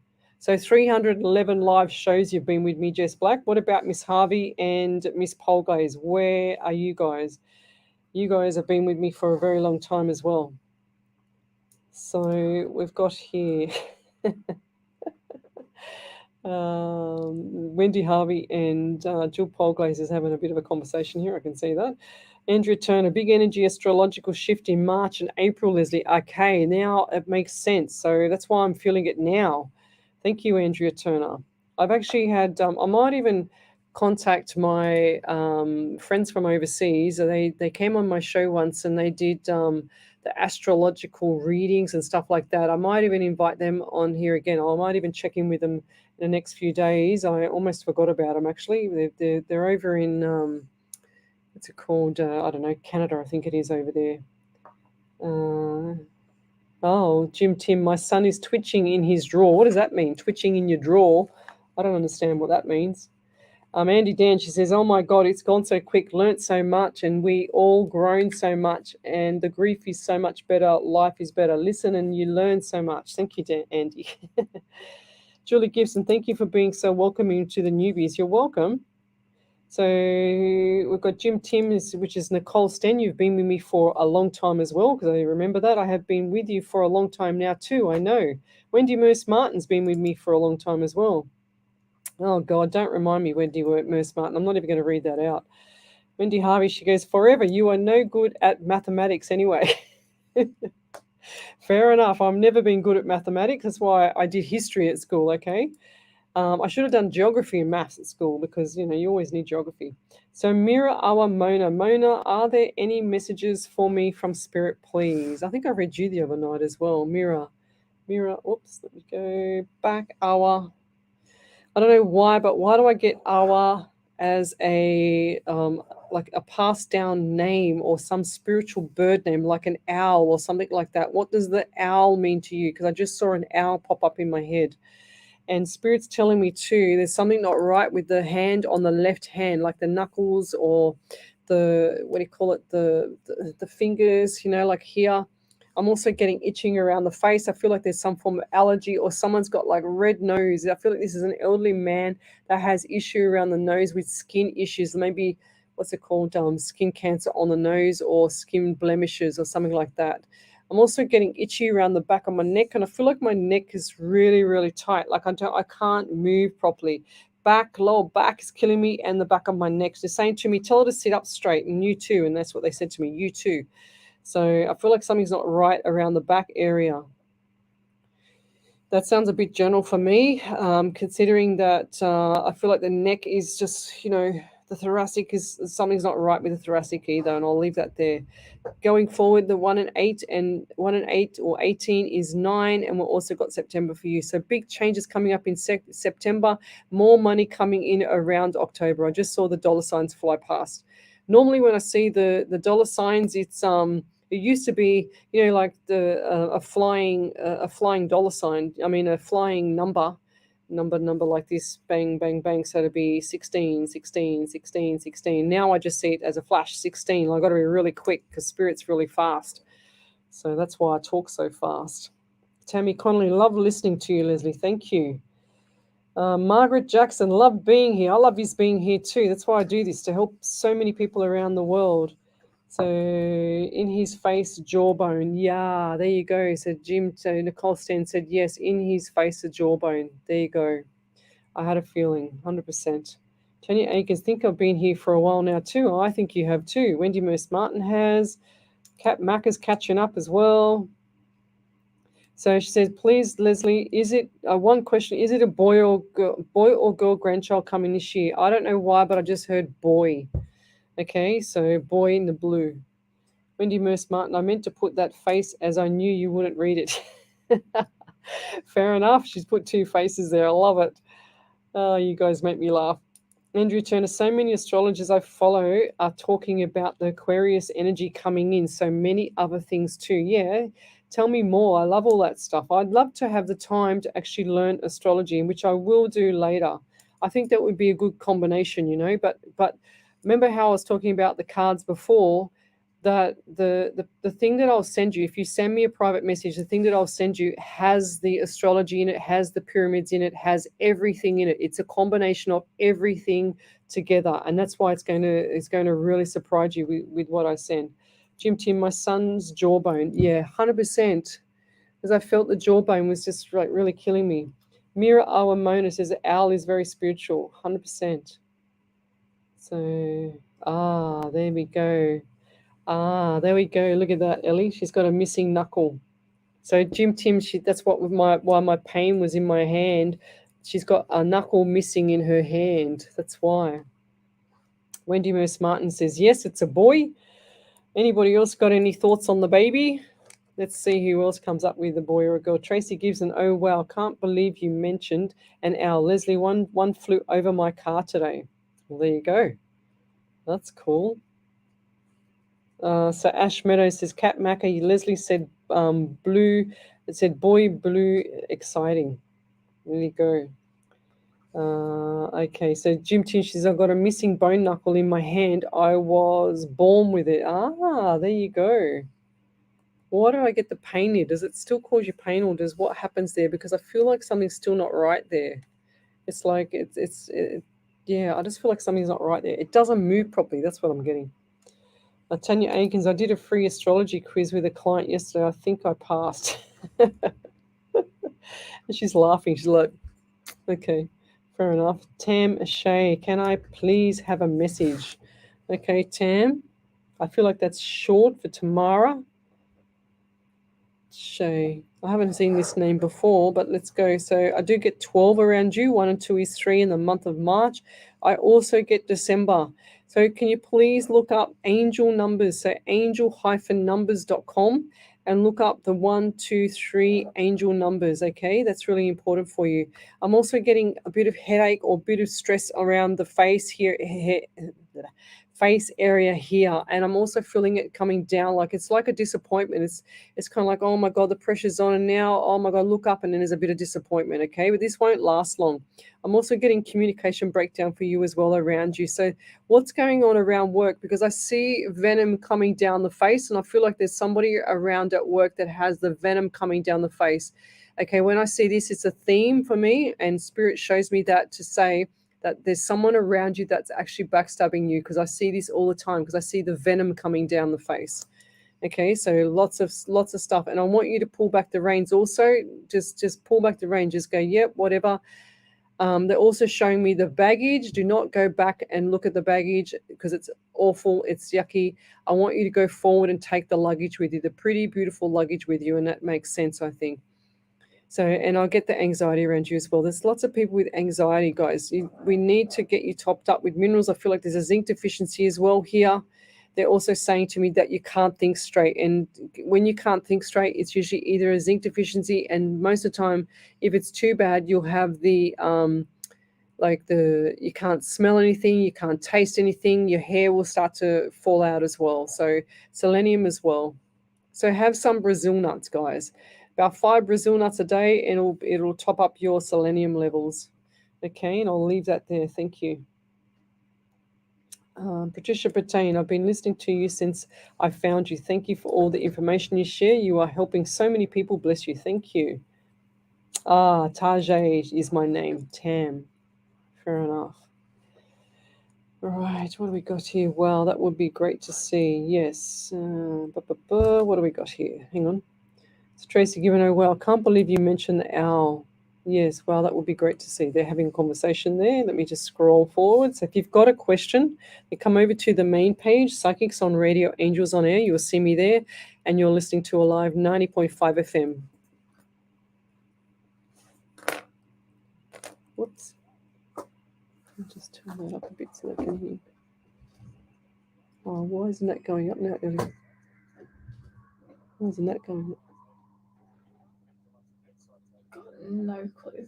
So 311 live shows you've been with me, Jess Black. What about Miss Harvey and Miss Polglaze? Where are you guys? You guys have been with me for a very long time as well. So we've got here Wendy Harvey and Jill Polglaze is having a bit of a conversation here. I can see that. Andrea Turner, big energy astrological shift in March and April, Lesley. Okay, now it makes sense. So that's why I'm feeling it now. Thank you, Andrea Turner. I've actually had, I might even contact my friends from overseas. They came on my show once and they did the astrological readings and stuff like that. I might even invite them on here again. I might even check in with them in the next few days. I almost forgot about them, actually. They're over in, what's it called? I don't know, Canada, I think it is over there. Oh, Jim Tim, my son is twitching in his drawer. What does that mean? Twitching in your drawer? I don't understand what that means. Andy Dan, she says, oh my God, it's gone so quick, learnt so much, and we all grown so much, and the grief is so much better, life is better. Listen and you learn so much. Thank you, Andy. Julie Gibson, thank you for being so welcoming to the newbies. You're welcome. So we've got Jim Tim, which is Nicole Sten. You've been with me for a long time as well, because I remember that. I have been with you for a long time now too, I know. Wendy Merce Martin's been with me for a long time as well. Oh, God, don't remind me, Wendy Merce Martin. I'm not even going to read that out. Wendy Harvey, she goes, forever, you are no good at mathematics anyway. Fair enough. I've never been good at mathematics. That's why I did history at school, okay? I should have done geography and maths at school because, you always need geography. So Mira Awa Mona. Mona, are there any messages for me from Spirit, please? I think I read you the other night as well. Mira, oops, let me go back. Awa. I don't know why, but why do I get Awa as a like a passed down name or some spiritual bird name, like an owl or something like that? What does the owl mean to you? Because I just saw an owl pop up in my head. And Spirit's telling me too, there's something not right with the hand on the left hand, like the knuckles or the, what do you call it, the fingers, like here. I'm also getting itching around the face. I feel like there's some form of allergy or someone's got like red nose. I feel like this is an elderly man that has issue around the nose with skin issues, maybe, what's it called, skin cancer on the nose or skin blemishes or something like that. I'm also getting itchy around the back of my neck, and I feel like my neck is really, really tight. Like I can't move properly. Lower back is killing me, and the back of my neck. They're saying to me, tell her to sit up straight, and you too. And that's what they said to me, you too. So I feel like something's not right around the back area. That sounds a bit general for me, considering that I feel like the neck is just, the thoracic is, something's not right with the thoracic either, and I'll leave that there. Going forward, the 1 and 8 or 18 is 9, and we've also got September for you. So big changes coming up in September, more money coming in around October. I just saw the dollar signs fly past. Normally when I see the dollar signs, it used to be, like a flying dollar sign. I mean, a flying number like this, bang, bang, bang. So it'd be 16, 16, 16, 16. Now I just see it as a flash, 16. I've got to be really quick because Spirit's really fast. So that's why I talk so fast. Tammy Connolly, love listening to you, Lesley. Thank you. Margaret Jackson, love being here. I love his being here too. That's why I do this, to help so many people around the world. So in his face, jawbone. Yeah, there you go. So Nicole Stan said, yes, in his face, a jawbone. There you go. I had a feeling, 100%. Tanya Akins, think I've been here for a while now too. Oh, I think you have too. Wendy Merce Martin has. Kat Mack is catching up as well. So she says, please, Lesley, is it one question? Is it a boy or girl grandchild coming this year? I don't know why, but I just heard boy. Okay, so boy in the blue. Wendy Merce Martin, I meant to put that face as I knew you wouldn't read it. Fair enough. She's put 2 faces there. I love it. Oh, you guys make me laugh. Andrew Turner, so many astrologers I follow are talking about the Aquarius energy coming in. So many other things too. Yeah, tell me more. I love all that stuff. I'd love to have the time to actually learn astrology, which I will do later. I think that would be a good combination, but remember how I was talking about the cards before, that the thing that I'll send you, if you send me a private message, the thing that I'll send you has the astrology in it, has the pyramids in it, has everything in it. It's a combination of everything together, and that's why it's going to really surprise you with what I send. Jim Tim, my son's jawbone. Yeah, 100%. Because I felt the jawbone was just like really killing me. Mira Awamona says owl is very spiritual. 100%. So, there we go. There we go. Look at that, Ellie. She's got a missing knuckle. So Jim Tim, that's why my pain was in my hand. She's got a knuckle missing in her hand. That's why. Wendy Merce Martin says, yes, it's a boy. Anybody else got any thoughts on the baby? Let's see who else comes up with a boy or a girl. Tracy Gibson, oh, wow, can't believe you mentioned an owl. Lesley, one flew over my car today. Well, there you go. That's cool. So Ash Meadows says, Cat Macker, Lesley said blue. It said boy, blue, exciting. There you go. Okay, so Jim Tin says, I've got a missing bone knuckle in my hand. I was born with it. There you go. Why do I get the pain here? Does it still cause you pain, or does what happens there? Because I feel like something's still not right there. It's like, I just feel like something's not right there. It doesn't move properly. That's what I'm getting. Tanya Aikens, I did a free astrology quiz with a client yesterday. I think I passed. And she's laughing. She's like, okay, fair enough. Tam Shay, can I please have a message? Okay, Tam. I feel like that's short for Tamara. Shay. I haven't seen this name before, but let's go. So I do get 12 around you. 1 and 2 is 3 in the month of March. I also get December. So can you please look up angel numbers? So angel-numbers.com and look up the 1, 2, 3 angel numbers. Okay, that's really important for you. I'm also getting a bit of headache or a bit of stress around the face here, face area here, and I'm also feeling it coming down, like it's like a disappointment. It's kind of like, oh my God, the pressure's on, and now, oh my God, look up, and then there's a bit of disappointment. Okay, but this won't last long. I'm also getting communication breakdown for you as well around you. So what's going on around work? Because I see venom coming down the face, and I feel like there's somebody around at work that has the venom coming down the face. Okay, when I see this, it's a theme for me, and Spirit shows me that to say that there's someone around you that's actually backstabbing you, because I see this all the time, because I see the venom coming down the face. Okay, so lots of stuff, and I want you to pull back the reins. Also, just pull back the reins. Just go, yep, whatever. They're also showing me the baggage. Do not go back and look at the baggage because it's awful. It's yucky. I want you to go forward and take the luggage with you, the pretty, beautiful luggage with you, and that makes sense, I think. So, and I'll get the anxiety around you as well. There's lots of people with anxiety, guys. We need to get you topped up with minerals. I feel like there's a zinc deficiency as well here. They're also saying to me that you can't think straight. And when you can't think straight, it's usually either a zinc deficiency, and most of the time, if it's too bad, you'll have the you can't smell anything, you can't taste anything, your hair will start to fall out as well. So selenium as well. So have some Brazil nuts, guys. About 5 Brazil nuts a day, and it'll top up your selenium levels. Okay, and I'll leave that there. Thank you. Patricia Pertain, I've been listening to you since I found you. Thank you for all the information you share. You are helping so many people. Bless you. Thank you. Tajay is my name. Tam. Fair enough. Right, what do we got here? Wow, that would be great to see. Yes. What do we got here? Hang on. It's Tracy Giveno. Wow, can't believe you mentioned the owl. Yes, well, that would be great to see. They're having a conversation there. Let me just scroll forward. So if you've got a question, you come over to the main page, Psychics on Radio, Angels on Air. You'll see me there, and you're listening to a live 90.5 FM. Whoops. I'll just turn that up a bit so they can hear. Oh, why isn't that going up now, Ellie? Why isn't that going up? No clue.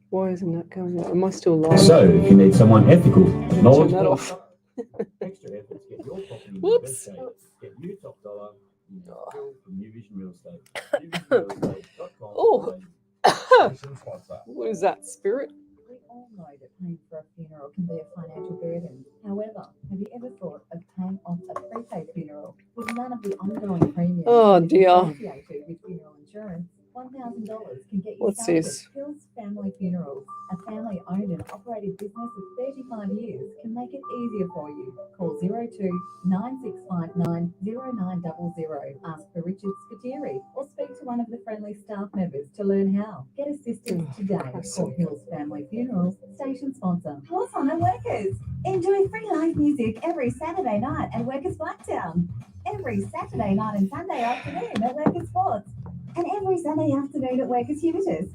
Why isn't that going up? Am I still live? So, if you need someone ethical, Turn knowledgeable, that off. extra efforts get your property in the Whoops. best shape. Get you top dollar. From New Vision Real Estate. NewVisionRealEstate.com. Oh. Station sponsor. What is that, spirit? We all know that paying for a funeral can be a financial burden. However, have you ever thought of paying off a prepaid funeral with none of the ongoing premiums Oh, dear. associated with funeral insurance? $1,000 can get you What's started. this? Hills Family Funerals, a family-owned and operated business of 35 years, can make it easier for you. Call 02-9659-0900. Ask for Richard Scuteri or speak to one of the friendly staff members to learn how. Get assistance today. Call Hills Family Funerals, station sponsor. What's on at Workers? Enjoy free live music every Saturday night at Workers Blacktown. Every Saturday night and Sunday afternoon at Workers Sports. And every Sunday afternoon at Workers Hubertus.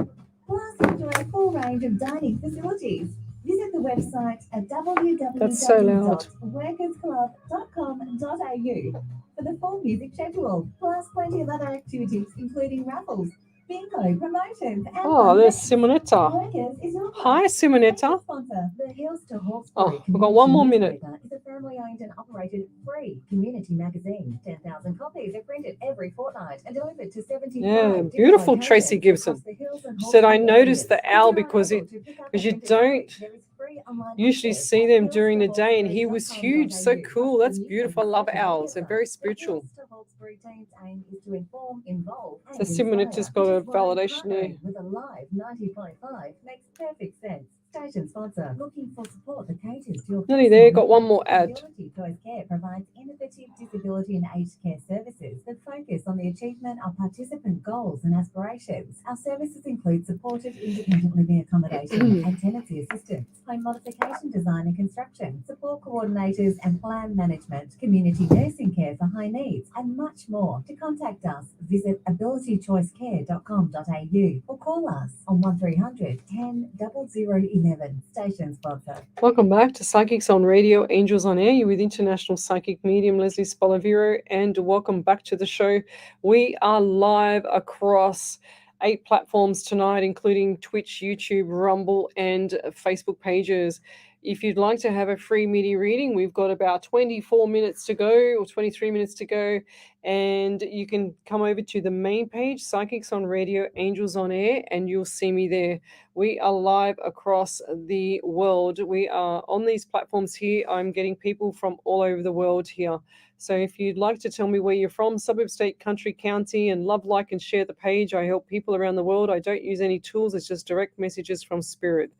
Plus, enjoy a full range of dining facilities. Visit the website at That's so loud. www.workersclub.com.au for the full music schedule, plus plenty of other activities, including raffles, bingo, promotions, and Oh, there's Simonetta. Workers is your Hi, Simonetta. sponsor. The Hills to Hawkesbury Oh, we've got one more minute. newspaper is a family-owned and operated free community magazine. 10,000 copies are printed every fortnight and delivered to 75 Yeah, different beautiful locations Tracy Gibson. across the Hills and She said, I Hawkesbury noticed the areas. owl If you're because unable to pick up a you printed don't copy, there is free online usually access see at them during the day, and he hillstohawkesbury.com.au. was huge. So cool. That's Plus, the beautiful. I love newspaper owls. They're together. very The spiritual. Hills to Hawkesbury team's aim is to inform, involve, and So Simonetta's inspire, got a which is why validation there. partnering with a live 90.5 makes perfect sense. Station sponsor. Looking for support that caters to your Nearly there. personal Got one needs? more ad. Ability Choice Care provides innovative disability and aged care services that focus on the achievement of participant goals and aspirations. Our services include supported independent living accommodation and tenancy assistance, home modification design and construction, support coordinators and plan management, community nursing care for high needs, and much more. To contact us, visit abilitychoicecare.com.au or call us on 1300 10 0011. Station sponsor. Welcome back to Psychics on Radio, Angels on Air. You're with International Psychic Medium Lesley Spaliviero, and welcome back to the show. We are live across 8 platforms tonight, including Twitch, YouTube, Rumble, and Facebook pages. If you'd like to have a free media reading, we've got about 24 minutes to go, or 23 minutes to go, and you can come over to the main page, Psychics on Radio, Angels on Air, and you'll see me there. We are live across the world. We are on these platforms here. I'm getting people from all over the world here. So if you'd like to tell me where you're from, suburb, state, country, county, and love, like, and share the page. I help people around the world. I don't use any tools. It's just direct messages from spirit.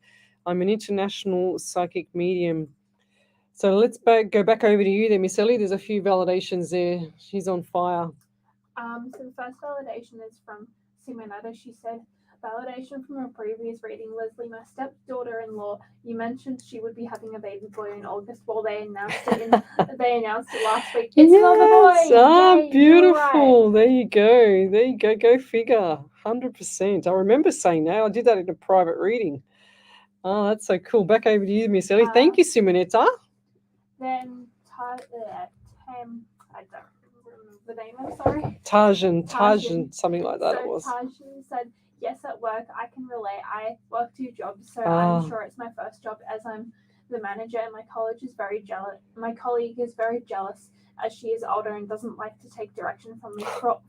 I'm an international psychic medium. So let's go back over to you there, Miss Ellie. There's a few validations there. She's on fire. So the first validation is from Simonetta. She said, validation from a previous reading, Leslie, my stepdaughter-in-law, you mentioned she would be having a baby boy in August. Well, they announced it last week. It's another boy. Ah, Yay, you're right. beautiful. There you go. There you go. Go figure. 100%. I remember saying that. I did that in a private reading. Oh, that's so cool. Back over to you, Miss Ellie. Thank you, Simonetta. Then Tam, I don't remember the name, I'm sorry. Tajan, something like that it was. Tajan said, yes, at work, I can relate. I work 2 jobs, so I'm sure it's my first job as I'm the manager, and my colleague is very jealous as she is older and doesn't like to take direction from me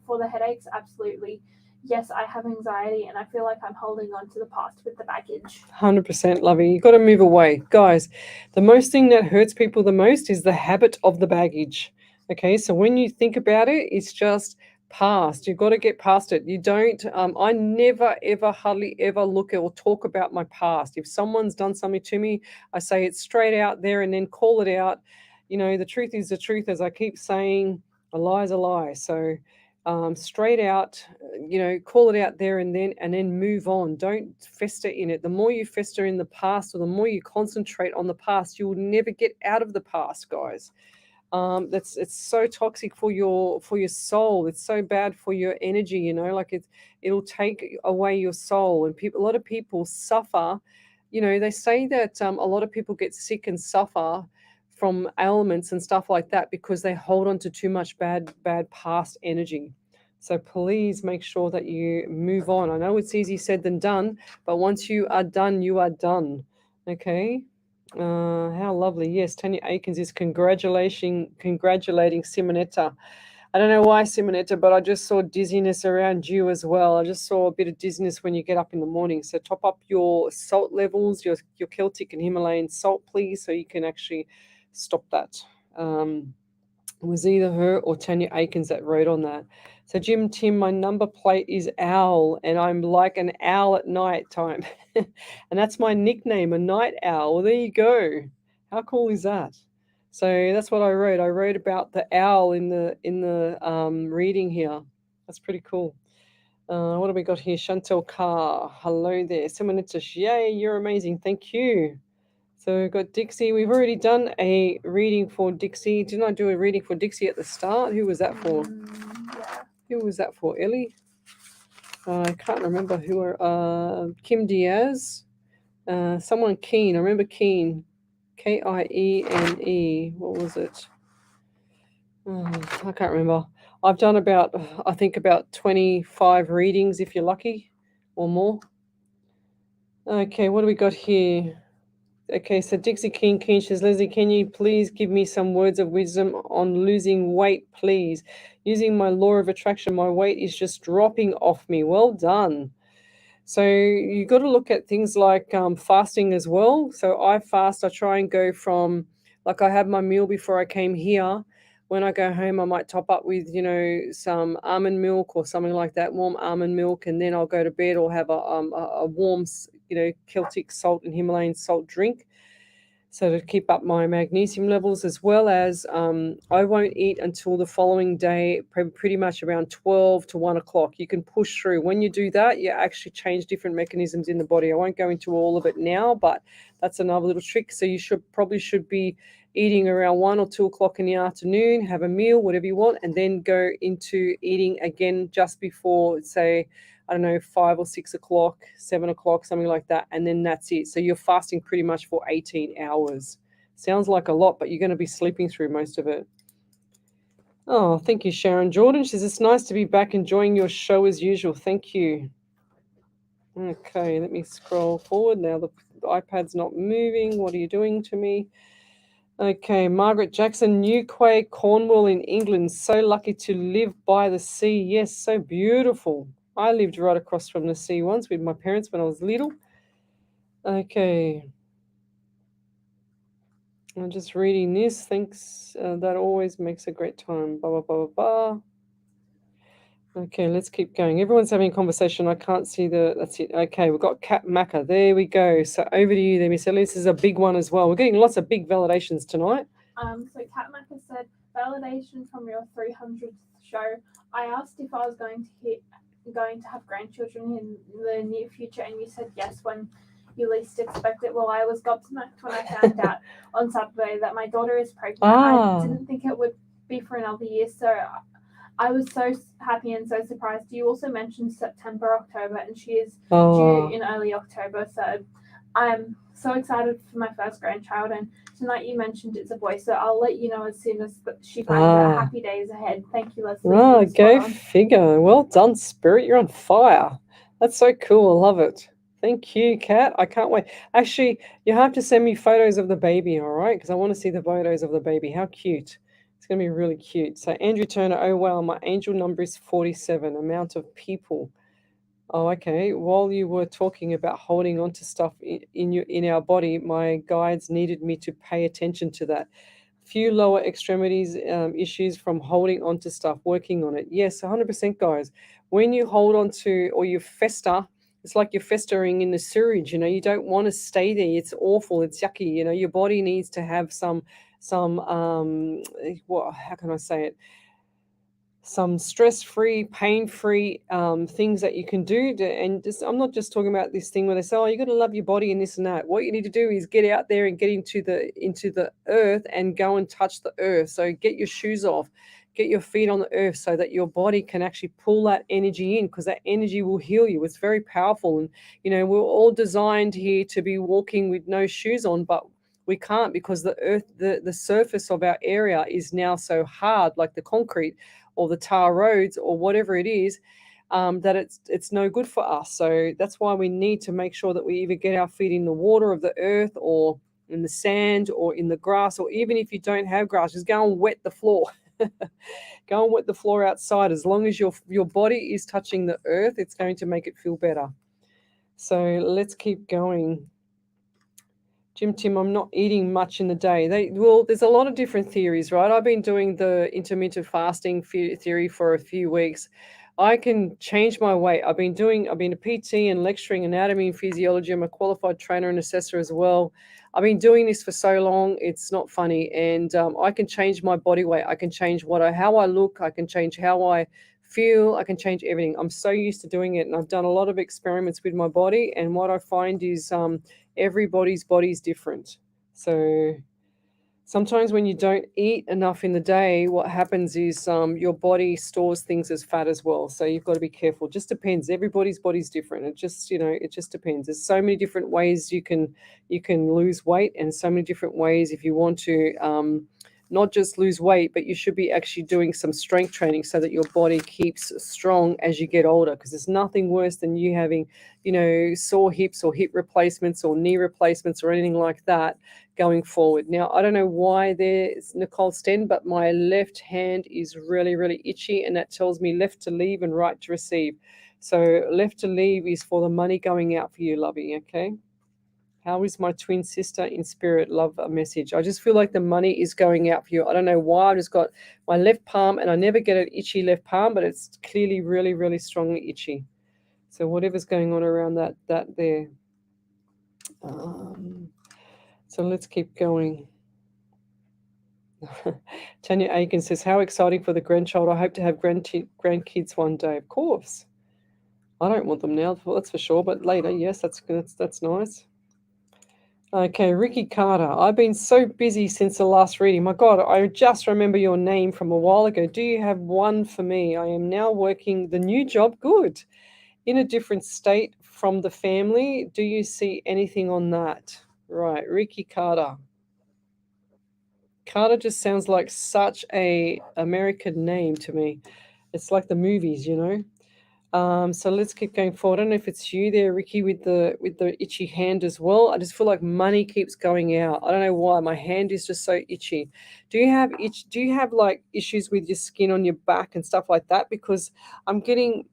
for the headaches. Absolutely. Yes, I have anxiety and I feel like I'm holding on to the past with the baggage. 100%, Lovey. You've got to move away. Guys, the most thing that hurts people the most is the habit of the baggage. Okay, so when you think about it, it's just past. You've got to get past it. You don't, I never, ever, hardly ever look at or talk about my past. If someone's done something to me, I say it straight out there and then call it out. You know, the truth is the truth, as I keep saying, a lie is a lie. So straight out, you know, call it out there and then move on. Don't fester in it. The more you fester in the past, or the more you concentrate on the past, you will never get out of the past, guys. It's so toxic for your soul. It's so bad for your energy, you know, like it'll take away your soul. And a lot of people suffer, you know, they say that a lot of people get sick and suffer from ailments and stuff like that because they hold on to too much bad past energy. So please make sure that you move on. I know it's easier said than done, but once you are done, you are done. Okay. How lovely. Yes, Tanya Aikens is congratulating Simonetta. I don't know why, Simonetta, but I just saw dizziness around you as well. I just saw a bit of dizziness when you get up in the morning. So top up your salt levels, your Celtic and Himalayan salt, please, so you can actually stop that. It was either her or Tanya Aikens that wrote on that. So Tim, my number plate is Owl, and I'm like an owl at night time. And that's my nickname, a night owl. Well, there you go. How cool is that? So that's what I wrote. I wrote about the owl in the reading here. That's pretty cool. What have we got here? Chantel Carr. Hello there. Simonetta, yay, you're amazing. Thank you. So we've got Dixie. We've already done a reading for Dixie. Didn't I do a reading for Dixie at the start? Who was that for? Yeah. Who was that for? Ellie? I can't remember who. Kim Diaz. Someone Keen. I remember Keen. Kiene. What was it? I can't remember. I've done about 25 readings if you're lucky, or more. Okay, what do we got here? Okay, so Dixie King says, Leslie, can you please give me some words of wisdom on losing weight, please? Using my law of attraction, my weight is just dropping off me. Well done. So you got to look at things like fasting as well. So I fast. I try and go from, like, I have my meal before I came here. When I go home, I might top up with, you know, some almond milk or something like that, warm almond milk, and then I'll go to bed or have a warm, you know, Celtic salt and Himalayan salt drink. So to keep up my magnesium levels, as well as I won't eat until the following day, pretty much around 12 to 1 o'clock. You can push through. When you do that, you actually change different mechanisms in the body. I won't go into all of it now, but that's another little trick. So you should be eating around 1 or 2 o'clock in the afternoon, have a meal, whatever you want, and then go into eating again just before, say, I don't know, 5 or 6 o'clock, 7 o'clock, something like that. And then that's it. So you're fasting pretty much for 18 hours. Sounds like a lot, but you're going to be sleeping through most of it. Oh, thank you, Sharon. Jordan says, it's nice to be back enjoying your show as usual. Thank you. Okay, let me scroll forward. Now the iPad's not moving. What are you doing to me? Okay, Margaret Jackson, Newquay, Cornwall in England. So lucky to live by the sea. Yes, so beautiful. I lived right across from the sea once with my parents when I was little. Okay. I'm just reading this. Thanks. That always makes a great time. Blah, blah, blah, blah, blah. Okay, let's keep going. Everyone's having a conversation. I can't see that's it. Okay, we've got Kat Macca. There we go. So over to you there, Miss Ellie. This is a big one as well. We're getting lots of big validations tonight. So Kat Macca said, validation from your 300th show. I asked if I was going to have grandchildren in the near future, and you said yes when you least expect it. Well, I was gobsmacked when I found out on Saturday that my daughter is pregnant. I didn't think it would be for another year, so I was so happy and so surprised. You also mentioned September, October, and she is due in early October. So I'm so excited for my first grandchild. And tonight you mentioned it's a boy, so I'll let you know as soon as she finds out. Happy days ahead. Thank you, Leslie. Go figure. Well done, Spirit. You're on fire. That's so cool. I love it. Thank you, Kat. I can't wait. Actually, you have to send me photos of the baby, all right? Because I want to see the photos of the baby. How cute. It's going to be really cute. So Andrew Turner, oh, wow, my angel number is 47, amount of people. Oh, okay. While you were talking about holding on to stuff in our body, my guides needed me to pay attention to that. Few lower extremities issues from holding on to stuff, working on it. Yes, 100%, guys. When you hold on to or you fester, it's like you're festering in the sewage. You know, you don't want to stay there. It's awful. It's yucky. You know, your body needs to have some how can I say it? Some stress-free, pain-free things that you can do. I'm not just talking about this thing where they say, oh, you got to love your body and this and that. What you need to do is get out there and get into the earth and go and touch the earth. So get your shoes off, get your feet on the earth so that your body can actually pull that energy in, because that energy will heal you. It's very powerful. And, you know, we're all designed here to be walking with no shoes on, but we can't, because the earth, the surface of our area is now so hard, like the concrete or the tar roads or whatever it is, that it's no good for us. So that's why we need to make sure that we either get our feet in the water of the earth or in the sand or in the grass, or even if you don't have grass, just go and wet the floor. Go and wet the floor outside. As long as your body is touching the earth, it's going to make it feel better. So let's keep going. Jim Tim, I'm not eating much in the day. There's a lot of different theories, right? I've been doing the intermittent fasting theory for a few weeks. I can change my weight. I've been a PT and lecturing anatomy and physiology. I'm a qualified trainer and assessor as well. I've been doing this for so long, it's not funny. And I can change my body weight. I can change how I look. I can change how I feel. I can change everything. I'm so used to doing it. And I've done a lot of experiments with my body. And what I find is everybody's body's different. So sometimes when you don't eat enough in the day, what happens is your body stores things as fat as well. So you've got to be careful. Just depends. Everybody's body's different. It just depends. There's so many different ways you can lose weight, and so many different ways if you want to not just lose weight, but you should be actually doing some strength training so that your body keeps strong as you get older, because there's nothing worse than you having, sore hips or hip replacements or knee replacements or anything like that going forward. Now, I don't know why there's Nicole Sten, but my left hand is really, really itchy, and that tells me left to leave and right to receive. So left to leave is for the money going out for you, lovey, okay? How is my twin sister in spirit? Love a message. I just feel like the money is going out for you. I don't know why. I've just got my left palm, and I never get an itchy left palm, but it's clearly really, really strongly itchy. So whatever's going on around that there. So let's keep going. Tanya Aiken says, how exciting for the grandchild. I hope to have grandkids one day. Of course. I don't want them now, that's for sure, but later, yes, that's nice. Okay, Ricky Carter. I've been so busy since the last reading. My God, I just remember your name from a while ago. Do you have one for me? I am now working the new job. Good. In a different state from the family. Do you see anything on that? Right, Ricky Carter. Carter just sounds like such a American name to me. It's like the movies, So let's keep going forward. I don't know if it's you there, Ricky, with the itchy hand as well. I just feel like money keeps going out. I don't know why. My hand is just so itchy. Do you have like issues with your skin on your back and stuff like that? Because I'm getting,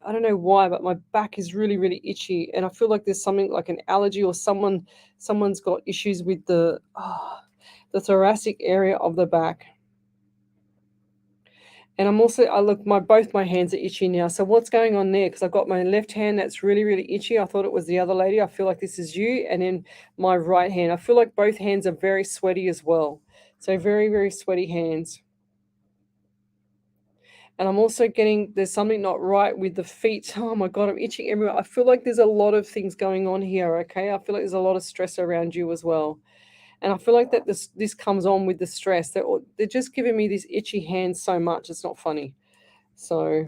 I don't know why, but my back is really, really itchy, and I feel like there's something like an allergy, or someone's got issues with the thoracic area of the back. And I look, both my hands are itchy now. So what's going on there? Because I've got my left hand that's really, really itchy. I thought it was the other lady. I feel like this is you. And then my right hand, I feel like both hands are very sweaty as well. So very, very sweaty hands. And I'm also getting, there's something not right with the feet. Oh my God, I'm itching everywhere. I feel like there's a lot of things going on here, okay? I feel like there's a lot of stress around you as well. And I feel like that this comes on with the stress. They're just giving me these itchy hands so much. It's not funny. So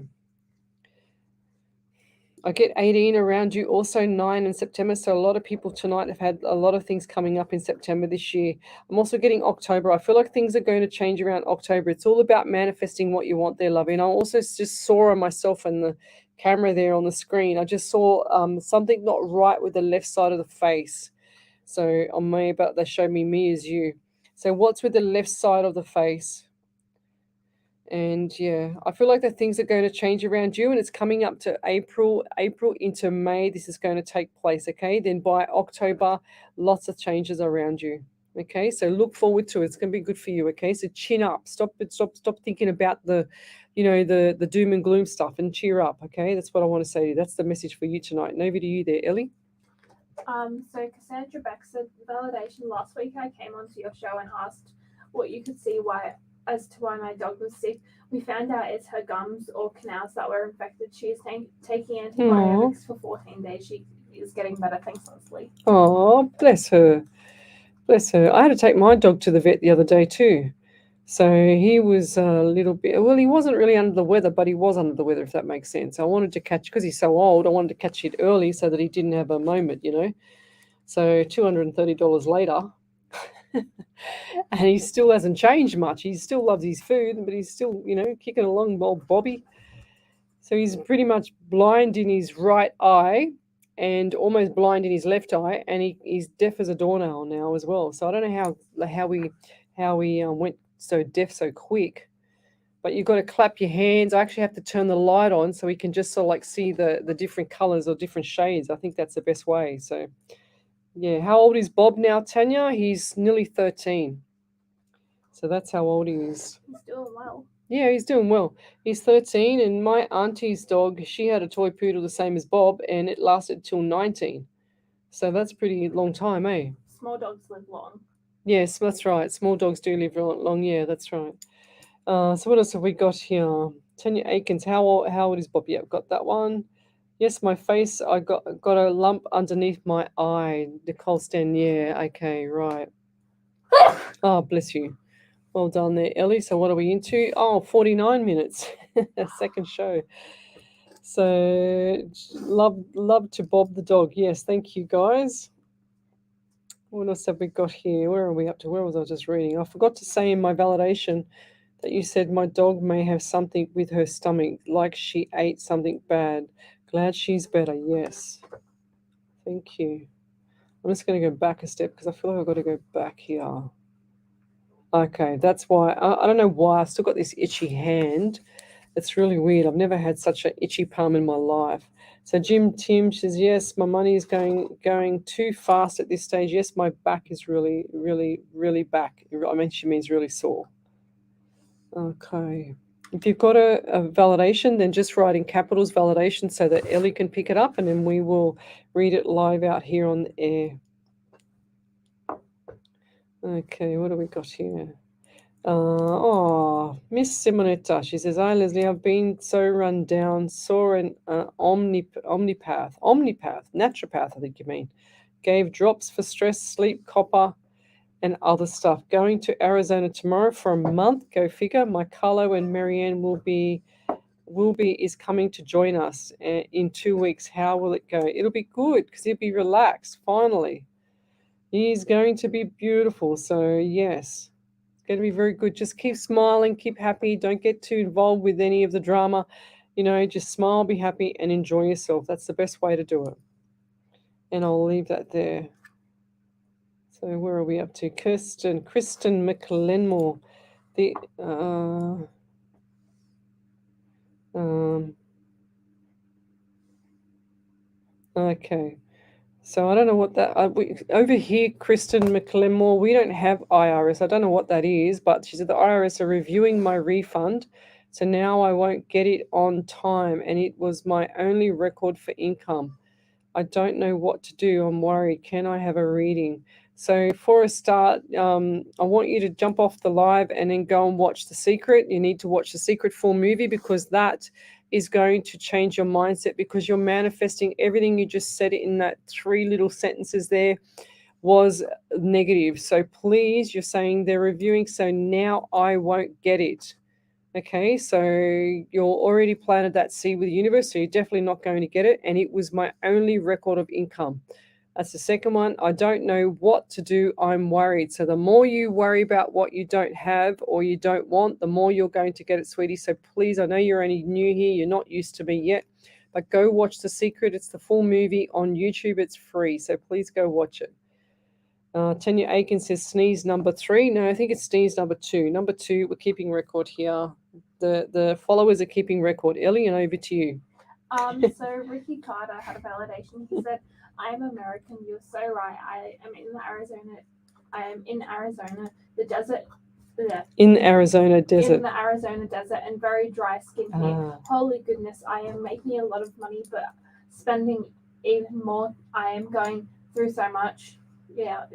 I get 18 around you, also 9 in September. So a lot of people tonight have had a lot of things coming up in September this year. I'm also getting October. I feel like things are going to change around October. It's all about manifesting what you want there, lovey. And I also just saw myself in the camera there on the screen. I just saw something not right with the left side of the face. So on me, but they showed me as you. So what's with the left side of the face? And yeah, I feel like the things are going to change around you, and it's coming up to April into May. This is going to take place, okay? Then by October, lots of changes around you, okay? So look forward to it. It's going to be good for you, okay? So chin up. Stop thinking about the doom and gloom stuff, and cheer up, okay? That's what I want to say to you. That's the message for you tonight. And over to you there, Ellie. So Cassandra Beck said validation. Last week I came onto your show and asked what you could see as to why my dog was sick. We found out it's her gums or canals that were infected. She is taking antibiotics for 14 days. She is getting better, thanks, Lesley. Oh, bless her. Bless her. I had to take my dog to the vet the other day too. So he was a little bit, well, he wasn't really under the weather, but he was under the weather, if that makes sense. I wanted to catch, because he's so old, I wanted to catch it early so that he didn't have a moment, So $230 later, and he still hasn't changed much. He still loves his food, but he's still, kicking along, old Bobby. So he's pretty much blind in his right eye and almost blind in his left eye, and he's deaf as a doornail now as well. So I don't know how we went so deaf so quick. But you've got to clap your hands. I actually have to turn the light on so we can just sort of like see the different colors or different shades. I think that's the best way. So yeah, how old is Bob now, Tanya? He's nearly 13. So that's how old he is. He's doing well. Yeah, he's doing well. He's 13, and my auntie's dog, she had a toy poodle the same as Bob, and it lasted till 19. So that's a pretty long time, eh? Small dogs live long. Yes, that's right. Small dogs do live long. Yeah, that's right. So what else have we got here? Tanya Aikens, how old is Bob? Yeah, I've got that one. Yes, my face, I got a lump underneath my eye. Nicole Stan, yeah, okay, right. Oh, bless you. Well done there, Ellie. So what are we into? Oh, 49 minutes. Second show. So love to Bob the dog. Yes, thank you, guys. What else have we got here? Where are we up to? Where was I just reading? I forgot to say in my validation that you said my dog may have something with her stomach, like she ate something bad. Glad she's better. Yes. Thank you. I'm just going to go back a step because I feel like I've got to go back here. Okay, that's why. I don't know why. I've still got this itchy hand. It's really weird. I've never had such an itchy palm in my life. So Tim says, yes, my money is going too fast at this stage. Yes, my back is really, really, really back. I mean, she means really sore. Okay. If you've got a validation, then just write in capitals validation so that Ellie can pick it up, and then we will read it live out here on the air. Okay, what do we got here? Miss Simonetta, she says, hi Lesley, I've been so run down, saw an naturopath, I think you mean. Gave drops for stress, sleep, copper, and other stuff. Going to Arizona tomorrow for a month. Go figure. My Carlo and Marianne is coming to join us in 2 weeks. How will it go? It'll be good because he'll be relaxed. Finally, he's going to be beautiful. So yes, it's going to be very good. Just keep smiling, keep happy. Don't get too involved with any of the drama. Just smile, be happy, and enjoy yourself. That's the best way to do it. And I'll leave that there. So where are we up to? Kristen McLenmore. Okay. So I don't know what that, over here, Kristen McLenmore, we don't have IRS. I don't know what that is, but she said the IRS are reviewing my refund So now I won't get it on time, and it was my only record for income. I don't know what to do. I'm worried. Can I have a reading? So for a start, I want you to jump off the live and then go and watch The Secret. You need to watch The Secret full movie, because that is going to change your mindset, because you're manifesting everything you just said in that 3 little sentences there was negative. So please, you're saying they're reviewing, so now I won't get it. Okay, so you're already planted that seed with the universe, so you're definitely not going to get it. And it was my only record of income. That's the second one. I don't know what to do. I'm worried. So the more you worry about what you don't have or you don't want, the more you're going to get it, sweetie. So please, I know you're only new here. You're not used to me yet, but go watch The Secret. It's the full movie on YouTube. It's free. So please go watch it. Tanya Aiken says sneeze number 3. No, I think it's sneeze number 2. Number 2, we're keeping record here. The followers are keeping record. Ellie, and over to you. So Ricky Carter had a validation. He said, "I am American. You're so right. I am in Arizona, the desert. In Arizona desert. In the Arizona desert, and very dry skin here. Holy goodness, I am making a lot of money, but spending even more. I am going through so much." Yeah.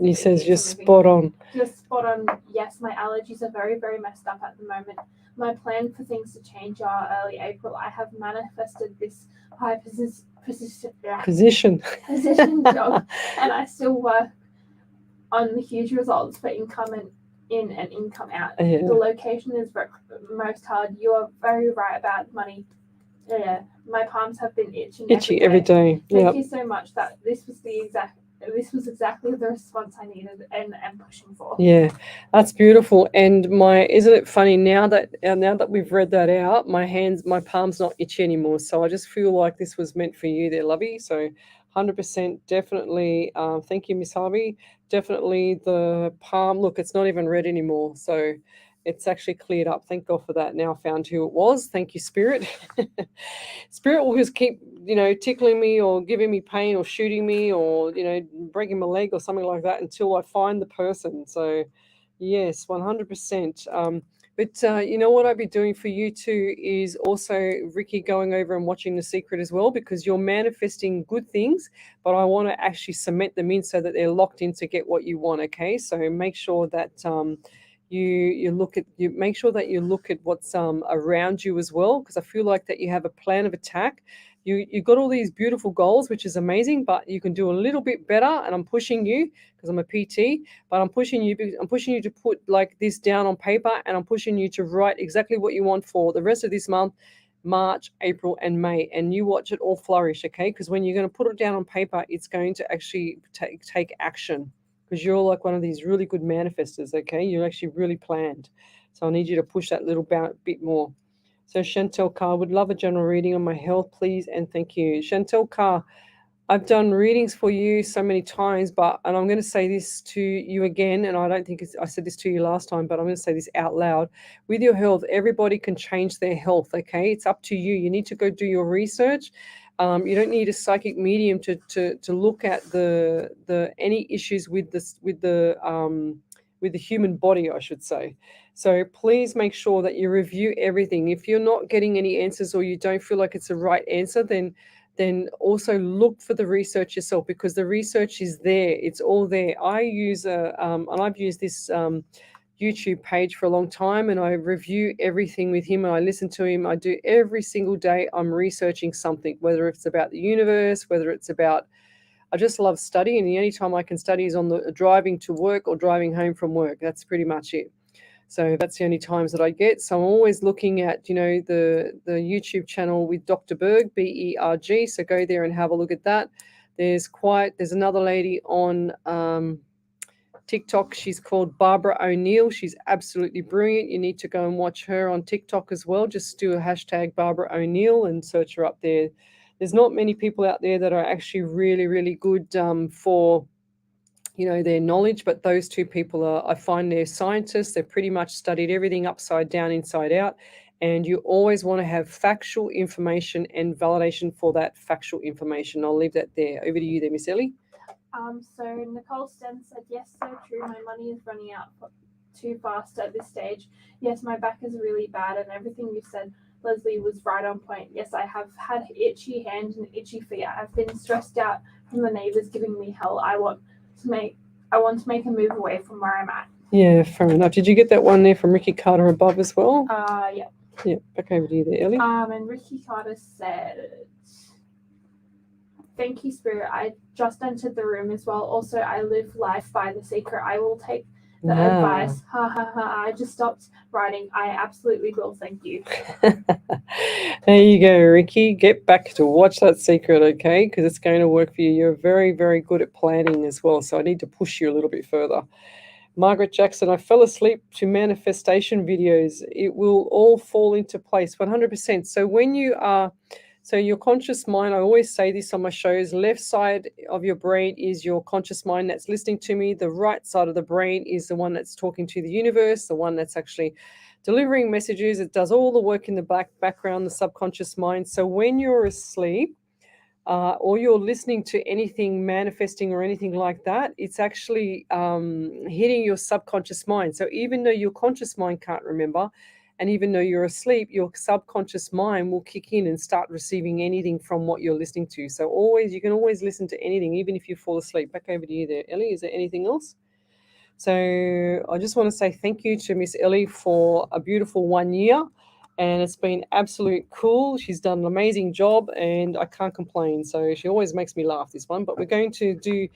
He says you're spot on. You're spot on. Yes, my allergies are very, very messed up at the moment. My plan for things to change are early April. I have manifested this high position job, and I still work on the huge results for income and in and income out. Yeah. The location is most hard. You are very right about money. Yeah, my palms have been itching every day. Thank you so much. That this was exactly the response I needed and am pushing for. Yeah, that's beautiful. And isn't it funny now that we've read that out, my palms not itchy anymore. So I just feel like this was meant for you there, lovey. So 100% definitely. Thank you, Miss Harvey. Definitely the palm. Look, it's not even red anymore. So it's actually cleared up. Thank God for that. Now I found who it was. Thank you, Spirit. Spirit will just keep, tickling me or giving me pain or shooting me or, breaking my leg or something like that until I find the person. So, yes, 100%. But you know what I'd be doing for you too is also, Ricky, going over and watching The Secret as well, because you're manifesting good things, but I want to actually cement them in so that they're locked in to get what you want, okay? So make sure that you make sure that you look at what's around you as well, because I feel like that you have a plan of attack. You've got all these beautiful goals, which is amazing, but you can do a little bit better. And I'm pushing you because I'm a PT, but I'm pushing you to put like this down on paper, and I'm pushing you to write exactly what you want for the rest of this month, March, April, and May, and you watch it all flourish, okay? Because when you're going to put it down on paper, it's going to actually take action, because you're like one of these really good manifestors, okay? You're actually really planned. So I need you to push that little bit more. So Chantel Carr, would love a general reading on my health, please, and thank you. Chantel Carr, I've done readings for you so many times, and I'm going to say this to you again, and I don't think I said this to you last time, but I'm going to say this out loud. With your health, everybody can change their health, okay? It's up to you. You need to go do your research. You don't need a psychic medium to look at the any issues with the human body, I should say. So please make sure that you review everything. If you're not getting any answers or you don't feel like it's the right answer, then also look for the research yourself, because the research is there. It's all there. I use and I've used this YouTube page for a long time, and I review everything with him, and I listen to him. I do every single day. I'm researching something, whether it's about the universe, whether it's about, I just love studying, and the only time I can study is on the driving to work or driving home from work. That's pretty much it. So that's the only times that I get. So I'm always looking at, the YouTube channel with Dr. Berg, Berg. So go there and have a look at that. There's another lady on TikTok. She's called Barbara O'Neill. She's absolutely brilliant. You need to go and watch her on TikTok as well. Just do a hashtag Barbara O'Neill and search her up there. There's not many people out there that are actually really, really good for their knowledge, but those two people I find they're scientists. They've pretty much studied everything upside down, inside out, and you always want to have factual information and validation for that factual information. I'll leave that there. Over to you there, Miss Ellie. So Nicole Sten said, yes, so true. My money is running out too fast at this stage. Yes, my back is really bad, and everything you said, Lesley, was right on point. Yes, I have had itchy hands and itchy feet. I've been stressed out from the neighbours giving me hell. I want to make a move away from where I'm at. Yeah, fair enough. Did you get that one there from Ricky Carter above as well? Yeah. Yeah, back over to you there, Ellie. And Ricky Carter said, "Thank you, Spirit. I just entered the room as well. Also, I live life by the secret. I will take the advice. Ha ha ha. I just stopped writing. I absolutely will. Thank you." There you go, Ricky. Get back to watch that secret, okay? Because it's going to work for you. You're very, very good at planning as well. So I need to push you a little bit further. Margaret Jackson, I fell asleep to manifestation videos. It will all fall into place 100%. So when you are, so your conscious mind, I always say this on my shows, left side of your brain is your conscious mind that's listening to me. The right side of the brain is the one that's talking to the universe, the one that's actually delivering messages. It does all the work in the background, the subconscious mind. So when you're asleep, or you're listening to anything manifesting or anything like that, it's actually hitting your subconscious mind. So even though your conscious mind can't remember, and even though you're asleep, your subconscious mind will kick in and start receiving anything from what you're listening to. So you can always listen to anything, even if you fall asleep. Back over to you there, Ellie. Is there anything else? So I just want to say thank you to Miss Ellie for a beautiful 1 year. And it's been absolute cool. She's done an amazing job, and I can't complain. So she always makes me laugh, this one. But we're going to do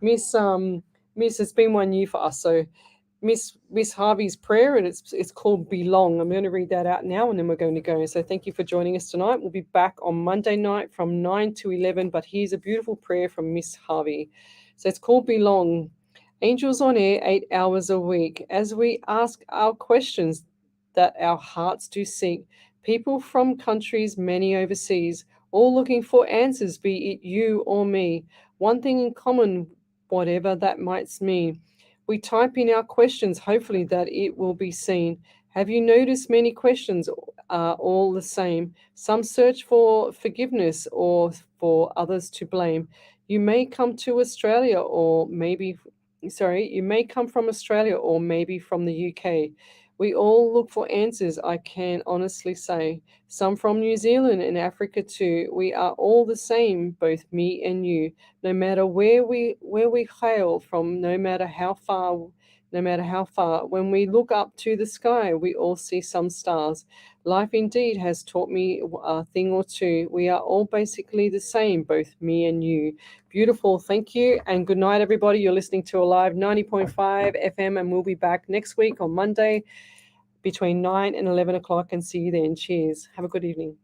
Miss. It's been 1 year for us. So Miss Harvey's prayer, and it's called Belong. I'm going to read that out now, and then we're going to go. So thank you for joining us tonight. We'll be back on Monday night from 9 to 11. But here's a beautiful prayer from Miss Harvey. So it's called Belong. Angels on air 8 hours a week. As we ask our questions that our hearts do seek, people from countries many overseas, all looking for answers, be it you or me. One thing in common, whatever that might mean. We type in our questions, hopefully that it will be seen. Have you noticed many questions are all the same? Some search for forgiveness or for others to blame. You may come to Australia or maybe, you may come from Australia or maybe from the UK. We all look for answers, I can honestly say. Some from New Zealand and Africa too. We are all the same, both me and you. No matter where we hail from, no matter how far. When we look up to the sky, we all see some stars. Life indeed has taught me a thing or two. We are all basically the same, both me and you. Beautiful. Thank you. And good night, everybody. You're listening to Alive 90.5 FM, and we'll be back next week on Monday between 9 and 11 o'clock, and see you then. Cheers. Have a good evening.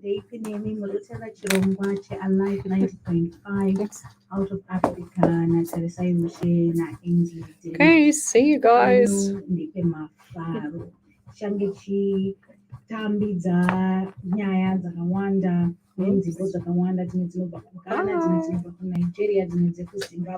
Alive 90.5 out of Africa na Teresa Mushe na Ainsley. Okay, see you guys. Ndipe mafaro shangechi tambi dza nyaya dzakawanda nenzimbo dzakawanda dzine dzinobva kuGhana, dzine dzinobva kuNigeria, dzine dzeku Zimbabwe.